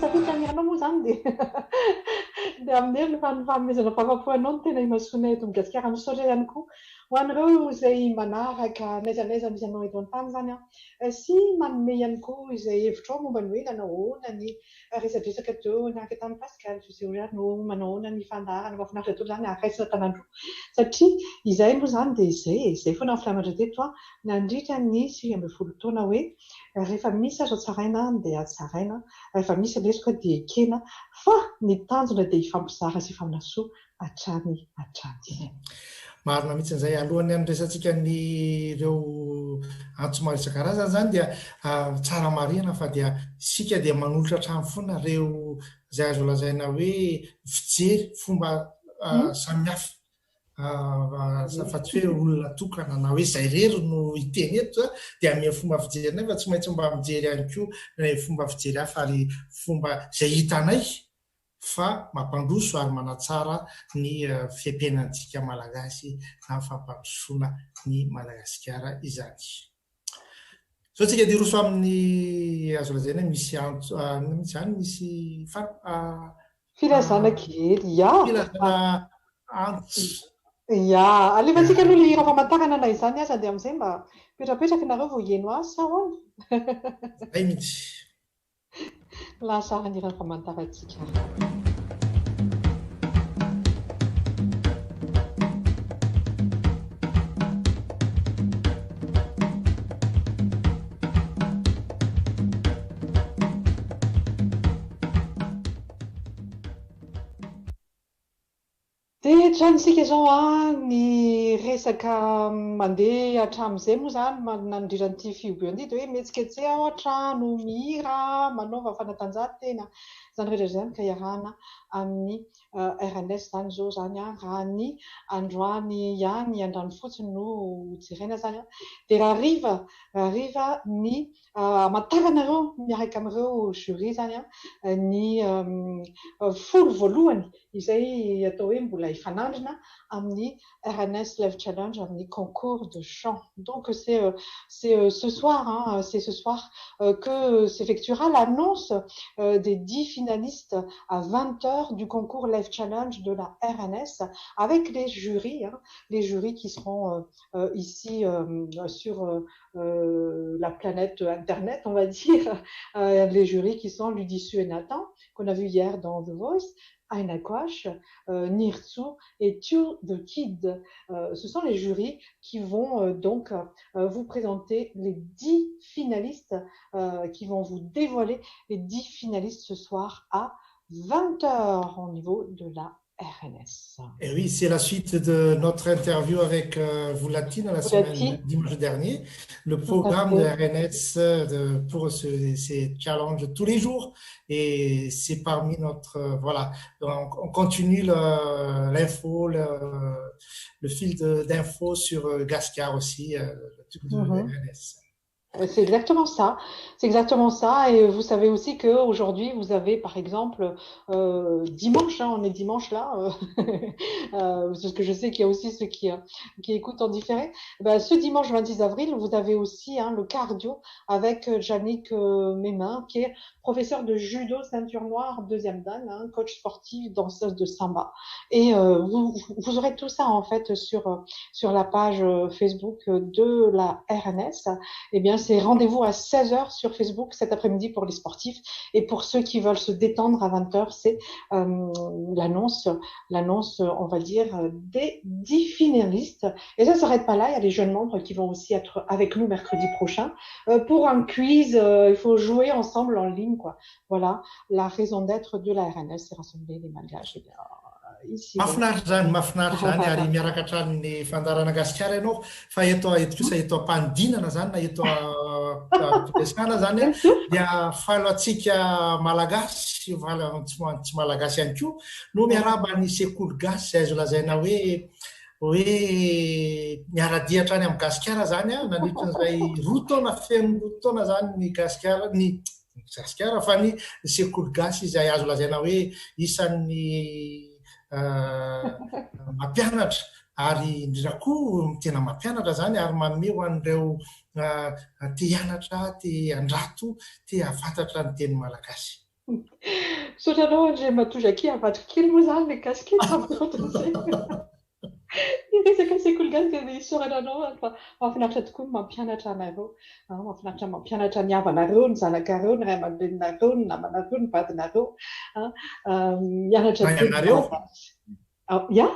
Speaker 1: tapi tanyaanmu moa zany dia dia amin'ny fanomezana fahafapoanao no tena imasoana eto Madagasikara misaotra ihany koa ho an'ireo izay manaraka n'aiza misy anao eto an-tany zany sy manome ihany koa izay hevitrao momba ny hoe nanao ahoana ny resadresaka teo niaraka tamin'ny Pascal José manao ahoana ny fandaharana mahafinaritra teo zany araisina tanandro satria izay moa zany dia izay foana filamatra teto nandritra ny 20 taona hoe rehefa misy azo atsaraina dia atsaraina rehefa misy lesoka dia ekena fa ny tanjona dia ifampizara sy ifamnasoa hatrany.
Speaker 2: Marina mihitsy izay alohan'ny andresantsika ny ireo antso maro isan-karazany zany dia tsara marina fa dia sika dia manolotra hatrany foana ireo izay azo lazaina hoe fijery fomba samihafa fa tsy hoe olona tokana na hoe izay rery no hiteny eto dia amin'ny fomba fijery nefa tsy maintsy mba mijery ihany koa fomba fijery hafa ary fomba izay hitanay fa mampandroso ary manatsara ny fiainantsika malagasy na fampandrosoana ny Madagasikara izany. So tsika dia roso amin'ny azo lazaina misy antso zany misy
Speaker 1: filazana kely
Speaker 2: filazana antso
Speaker 1: alefantsika aloha le famantarana na izany aza dia amin'izay mba petrapetraka nareo vao hieno azy sa ahoana
Speaker 2: zay mihitsy
Speaker 1: lasa anirany famantarantsika. Dia tranisika izao ny resaka mandeha hatramin'izay moa zany nandriran'ity fiobean'ity dia hoe mihetsiketsy ao trano mihira manaova fanatanjahantena zany rehetra zany ka iarahana amin'ny RNS zany zao zany raha ny androany ihany andrano fotsiny no jerena zany dia raha hariva ny amantaranareo miaraka amin'ireo jury zany ny folo voalohany izay atao hoe mbola ifanandrina amin'ny RNS Live Challenge amin'ny concours de chant. Donc c'est ce soir que s'effectuera l'annonce des 10 finalistes à 20h du concours Live Challenge de la RNS avec les jurys qui seront ici sur la planète Internet, on va dire, les jurys qui sont Ludissu et Nathan, qu'on a vu hier dans The Voice, Aina Quash, Nirtsu et Tue the Kid. Ce sont les jurys qui vont donc vous présenter les 10 finalistes, qui vont vous dévoiler les 10 finalistes ce soir à 20h au niveau de la RNS.
Speaker 2: Et oui, c'est la suite de notre interview avec Voulatine la semaine dimanche dernier. Le programme de RNS pour ces challenges tous les jours. Et c'est parmi notre... voilà, on continue l'info, le fil d'infos sur Gascar aussi, de RNS.
Speaker 1: C'est exactement ça. C'est exactement ça. Et vous savez aussi qu'aujourd'hui, vous avez, par exemple, dimanche, on est dimanche là, parce que je sais qu'il y a aussi ceux qui écoutent en différé. Ce dimanche 26 avril, vous avez aussi le cardio avec Yannick Mémin, qui est professeur de judo, ceinture noire, 2e dan, coach sportif, danseuse de samba. Et vous aurez tout ça en fait sur la page Facebook de la RNS. Eh bien, c'est rendez-vous à 16h sur Facebook cet après-midi pour les sportifs. Et pour ceux qui veulent se détendre à 20h, c'est l'annonce, on va dire, des 10 finalistes. Et ça ne s'arrête pas là. Il y a les jeunes membres qui vont aussi être avec nous mercredi prochain pour un quiz. Il faut jouer ensemble en ligne, quoi. Voilà la raison d'être de la RNS, c'est rassembler les malgaches.
Speaker 2: Mahafinaritra zany ary miaraka hatramin'ny fandarana Gasikara ianao fa eto kosa eto am-panidinana zany na eto am-piresana zany dia faloantsika malagasy tsy malagasy ihany koa no miaraba ny sekoly gasy izay azo lazaina hoe miara-dihatra any amin'ny Gasikara zany nandritran'izay 2 taona feno 2 taona zany ny Gasikara fa ny sekoly gasy izay azo lazaina hoe isan'ny mampianatra ary indrindra koa tena mampianatra zany ary manome ho an'ireo te hianatra, te handrato, te hafantatra ny teny malagasy.
Speaker 1: Soatranao Andriamatozaky avadika kely moa zany le casquette amin'izay. Resaka sekoly gasy dia isaorana anao fa mahafinaritra tokoa ny mampianatra anareo. Mahafinaritra mampianatra ny havanareo, ny zanakareo, ny ray aman-dreninareo, ny namanareo, ny vadinareo. Mianatra
Speaker 2: ianareo.
Speaker 1: Ya?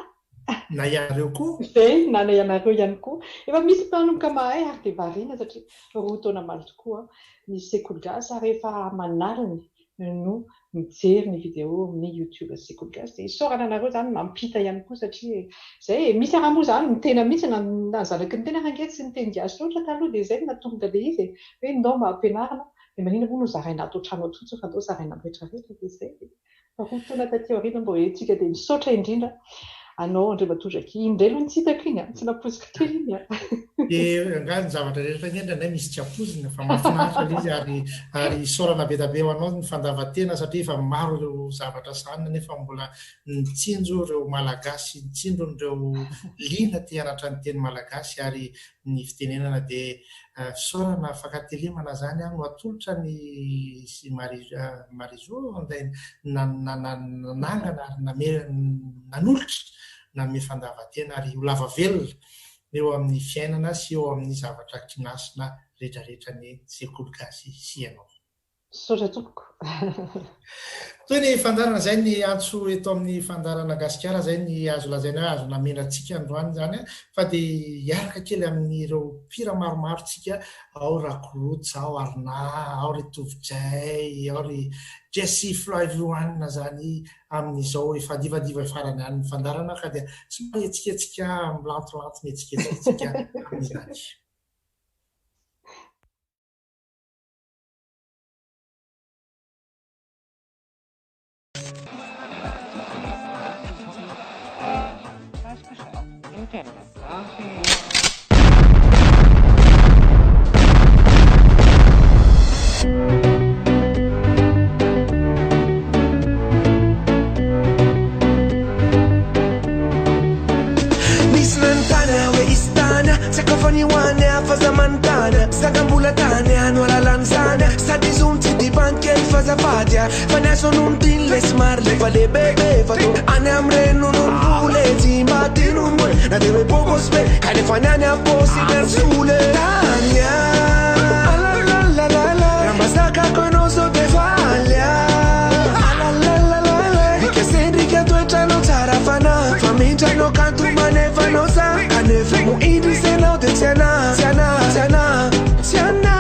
Speaker 2: Na ianareo koa?
Speaker 1: Izay, na ianareo ihany koa. Efa misy mpanomboka mahay ary dia variana satria roa taona maly tokoa ny sekoly gasy ary efa manariny no mijery ny vidéo amin'ny YouTube sekoly gasy. Dia isaorana anareo zany mampita ihany koa satria izay misy araha moa zany mitena mihitsy na zanaky ny tena rangety sy ny teny gasy loatra taloha dia izay natonga dia izy hoe ndao mba ampianarina dia maninona moa no zaraina atao trano atsotso fa atao zaraina amrehetrarehetra dia izay. Fa roa taona taty aoriana mbo etsika dia misaotra indrindra anao Andriamatozaky indray aloha tsy hitako iny tsy napoziko kely iny
Speaker 2: dia angano zavatra rehetra ny endra misy tsy apozina fa mahafinaritra izy ary isaorana be da be ho anao ny fandavan-tena satria efa maro ireo zavatra sanina nefa mbola nitsinjo ireo malagasy nitsinjo ireo liana te hianatra ny teny malagasy ary ny fitenenana dia isaorana fakatelemana zany no atolotra ny Marizo anday nanangana ary nanolotra na me fandavan-tena ary ho lava velona eo amin'ny fiainana sy eo amin'ny zavatra kinasina rehetrarehetra ny sekoly gasy sy ianao.
Speaker 1: Saotra tompoko.
Speaker 2: Toy ny fandarana zay ny antso eto amin'ny fandarana gasikara zay ny azo lazaina hoe azo namenatsika androany zany fa dia hiaraka kely amin'ireo mpira maromaro tsika ao Rakorots, ao Arna, ao ry Tovojay, ao ry Jessie Floyvoanina zany amin'izao efa divadiva farany any ny fandarana ka dia somary etsiketsika milantolanto mietsiketsika amin'izany.
Speaker 16: Faneso non ti le smarle fa le bebe fa tu ane amre non vule ti matti non vuoi na deve poco spe kai le fanane a posti per sule tania la la la la rambasta ka conosco te faglia la la la la di che senti che tu e non sarà fana famiglia no canto ma ne fa no sa ane fumo idi se no te siana siana siana siana.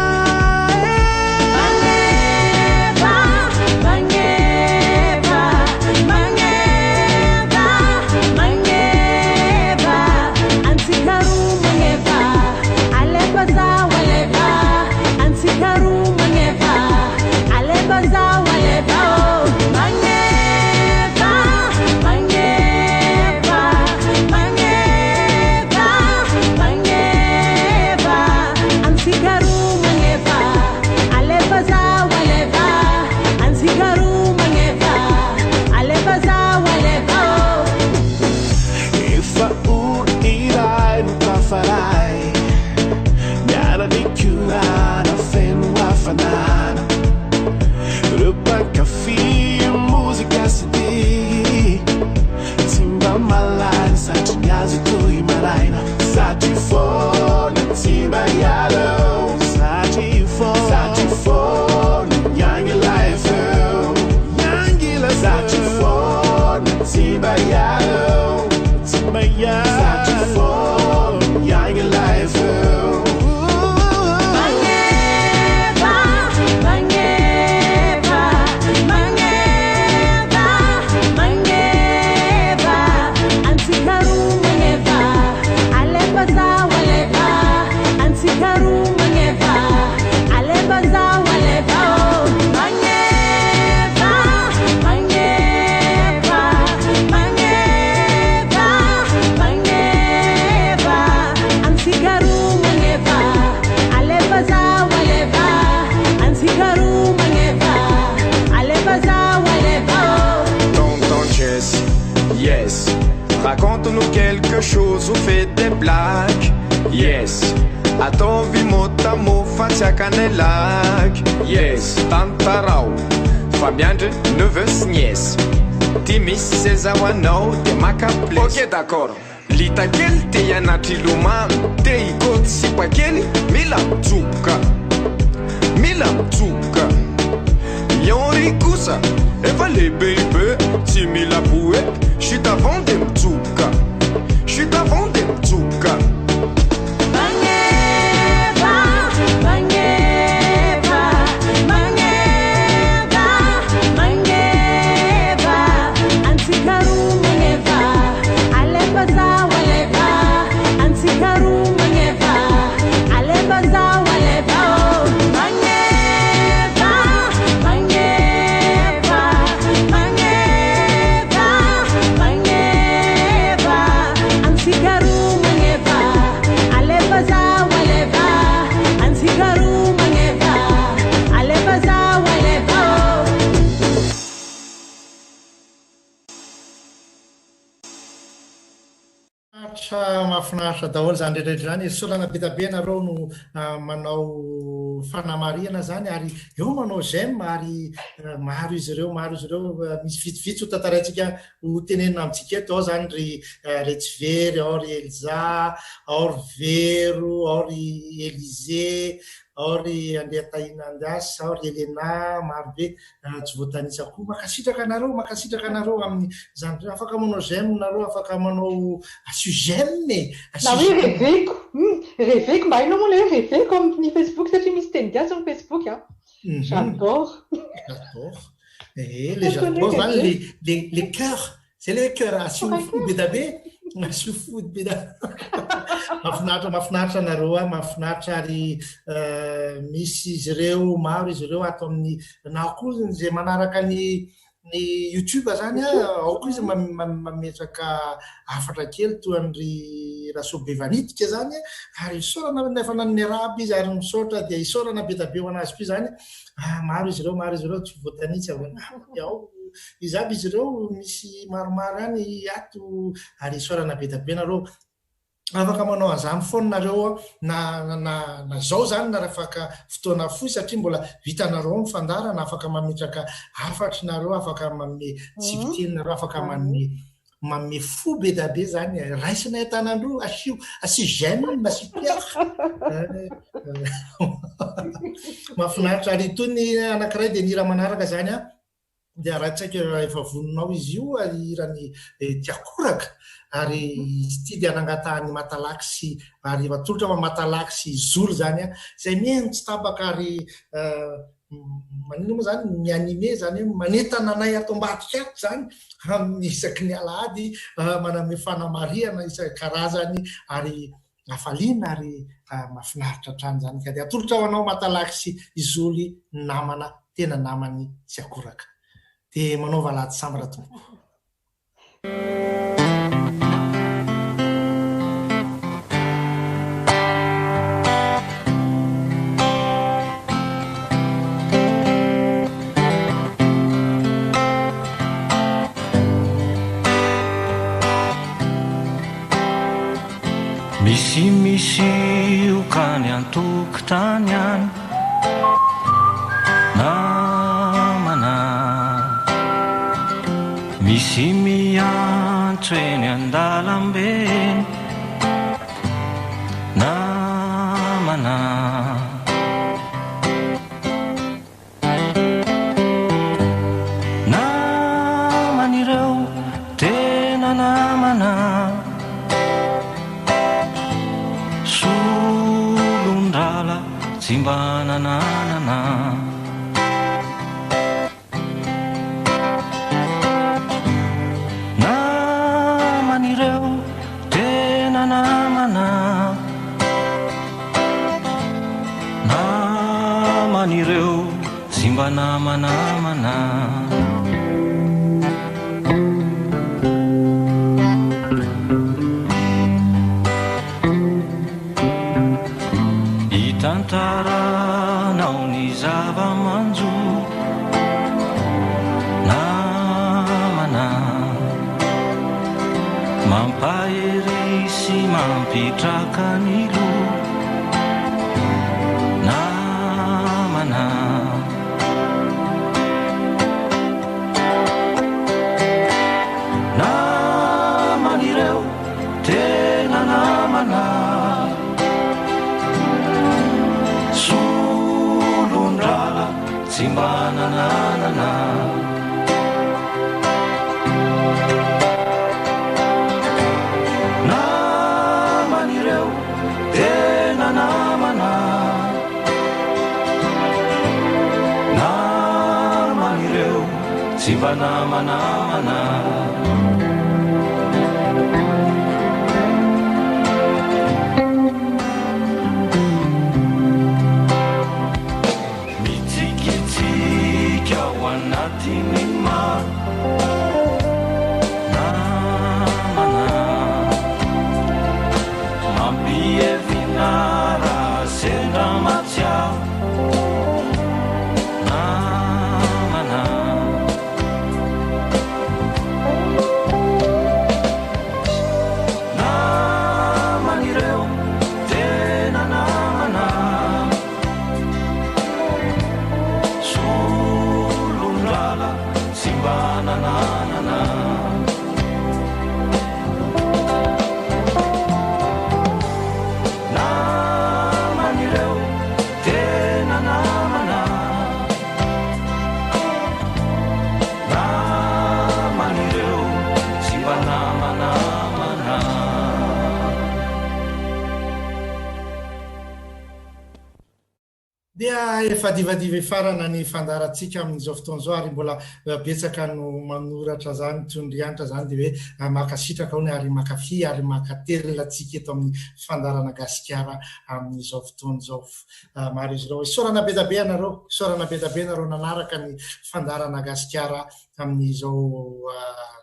Speaker 18: Raconte-nous quelque chose ou fais des blagues. Yes. Atovi motamo fatia canelac. Yes. Tantarau. fa miandry neveu sy nièce ty misy sezahoanao de makaple ok d'accord lita kely te hianatry ilomano te higôty sipa kely mila mitsoboka Yonri kosa efa lehibe tsy mila poety chute avant de mitsoboka
Speaker 2: mahafinaritra daholo zany rehetrarehetra zany solana betabe nareo no manao fanamariana zany ary eo manao j'aime ary maro izy ireo misy vitsivitsy ho tantaraintsika ho tenenina amintsika eto ao zany ry Retsivery ao ry Elza ao ry Vero ao ry Élisée ao ry Andriatahina Andasy ao ry Elena marobe tsy voatanitsako makasitraka anareo amin'ny zany afaka manao j'aime nareo afaka manao asu j'aime
Speaker 1: na hoe rêveko mba hainao moa le hoe rêveko amin'ny Facebook satria misy teny gasy amin'ny Facebook j'adore
Speaker 2: les j'adore zany les cœurs c'est les cœurs asio bedabe asio fody bedabe mafinaritra nareo mafinaritra ary misy izy ireo maro izy ireo ato amin'ny na koa zay manaraka ny YouTube zany ao koa izy mametraka afatra kely toy an'ry Rasobe Vanitika zany ary isorana nefa nan'ny arabe izy ary misaotra dia isorana betabe ho anazy koa zany maro izy ireo tsy voatanitsy ao izy aby izy ireo misy maromaro any ato ary isorana betabe nareo afaka manao an'izany foana nareo na zao zany na afaka fotoana fohy satria mbola vitanareo mifandarana afaka mametraka afatry nareo afaka manome tsiviteny nareo afaka manome fo be dabe zany raisina tanandro asio j'aime asio pierre mafinaritra ary itony anankiray dia nira manaraka zany dia rahatsaika efa voninao izy io irany Tiakoraka ary izy ty dia nangatahany Matalaky ary efa tolotra Matalaky sy Zolo zany izay mihaino tsy tapaka ary manino moa zany mianime zany hoe manentana anay ato ambadika ato zany amin'ny isaky ny alahady maname fanamariana isan-karazany ary afaliana ary mafinaritra hatrany zany ka dia atolotra ho anao Matalaky sy Izoly namana tena namany Tiakoraka dia manaova lahady sambara tompoko
Speaker 19: Misy okany antokotany any namana misy miantso eny an-dalambe namana naman'ireo tena namana solondrala tsy mba nananana naman'ireo tena namana naman'ireo tsy mba namanamana tantaranao ny zava-manjo namana mampahery sy mampitraka ny lo namana mana solondrala tsy mba nananana naman'ireo tena namana naman'ireo tsy mba namanamana
Speaker 2: dia efa divadiva farana ny fandarantsika amin'izao fotoan'izao ary mbola betsaka no manoratra zany tondrianitra zany dia hoe makasitraka ao ny ary makafy ary makatelelatsika eto amin'ny fandarana gasikara amin'izao fotoan'izao maro izy ireo sorana be dabe anareo nanaraka ny fandarana gasikara amin'izao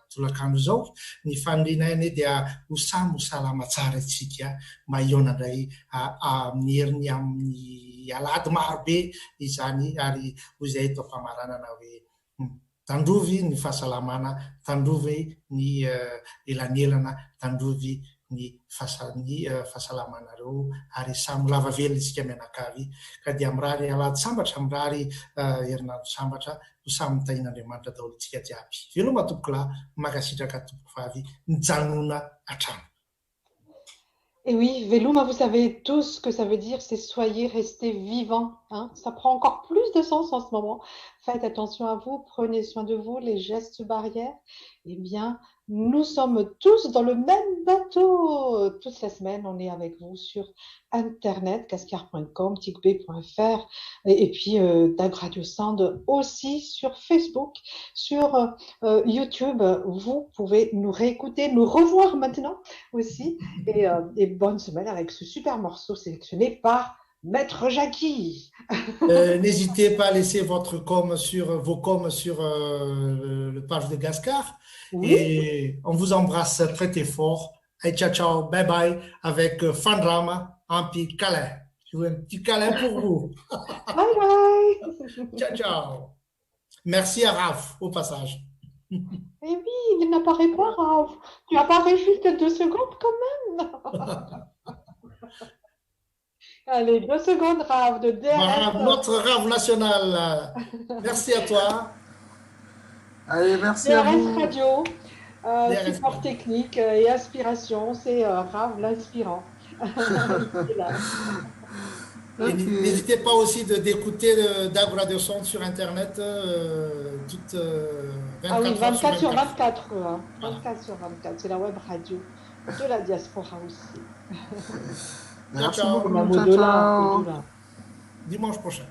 Speaker 2: tolakandro zao ny fanrinay dia ho samy salama tsara itsika mba ionandray amin'ny heriny amin'ny alady marobe izany ary hoy izay tao mpamaranana hoe tandrovy ny fahasalamana, tandrovy ny elanelana, tandrovy ny fahasalamanareo ary samy lava velona isika mianakavy ka dia mirary alady sambatra mirary herinandro sambatra ho samy tahin'Andriamanitra daholo tsika jiaby. Veloma tompoko lahy, makasitraka tompoko vavy, mijanona hatrany.
Speaker 1: Et oui, Veluma, vous savez tous ce que ça veut dire, c'est soyez restés vivants. Hein? Ça prend encore plus de sens en ce moment. Faites attention à vous, prenez soin de vous, les gestes barrières. Eh bien, nous sommes tous dans le même bateau. Toute la semaine, on est avec vous sur Internet, gascar.com, ticb.fr et puis DAB Radio Sound aussi sur Facebook, sur YouTube. Vous pouvez nous réécouter, nous revoir maintenant aussi. Et bonne semaine avec ce super morceau sélectionné par Maître Jackie.
Speaker 2: N'hésitez pas à laisser vos coms sur le page de Gascar. Oui. Et on vous embrasse très très fort. Et ciao ciao, bye bye avec Fandrama, un petit câlin. Je veux un petit câlin pour vous.
Speaker 1: Bye bye.
Speaker 2: Ciao ciao. Merci à Raph au passage.
Speaker 1: Eh oui, il n'apparaît pas, Raph. Tu apparais juste 2 secondes quand même. Allez, 2 secondes, Raph, de DRS.
Speaker 2: Notre Raph national. Merci à toi.
Speaker 11: Allez, merci à vous.
Speaker 1: DRS Radio, support technique et inspiration, c'est Raph l'inspirant.
Speaker 2: N'hésitez pas aussi d'écouter DAB Radio Sound sur Internet,
Speaker 1: 24 oui, 24 sur 24. 24 sur 24, c'est la web radio de la diaspora aussi.
Speaker 11: Merci
Speaker 2: ciao.
Speaker 11: beaucoup. Ciao, ciao.
Speaker 2: Dimanche prochain.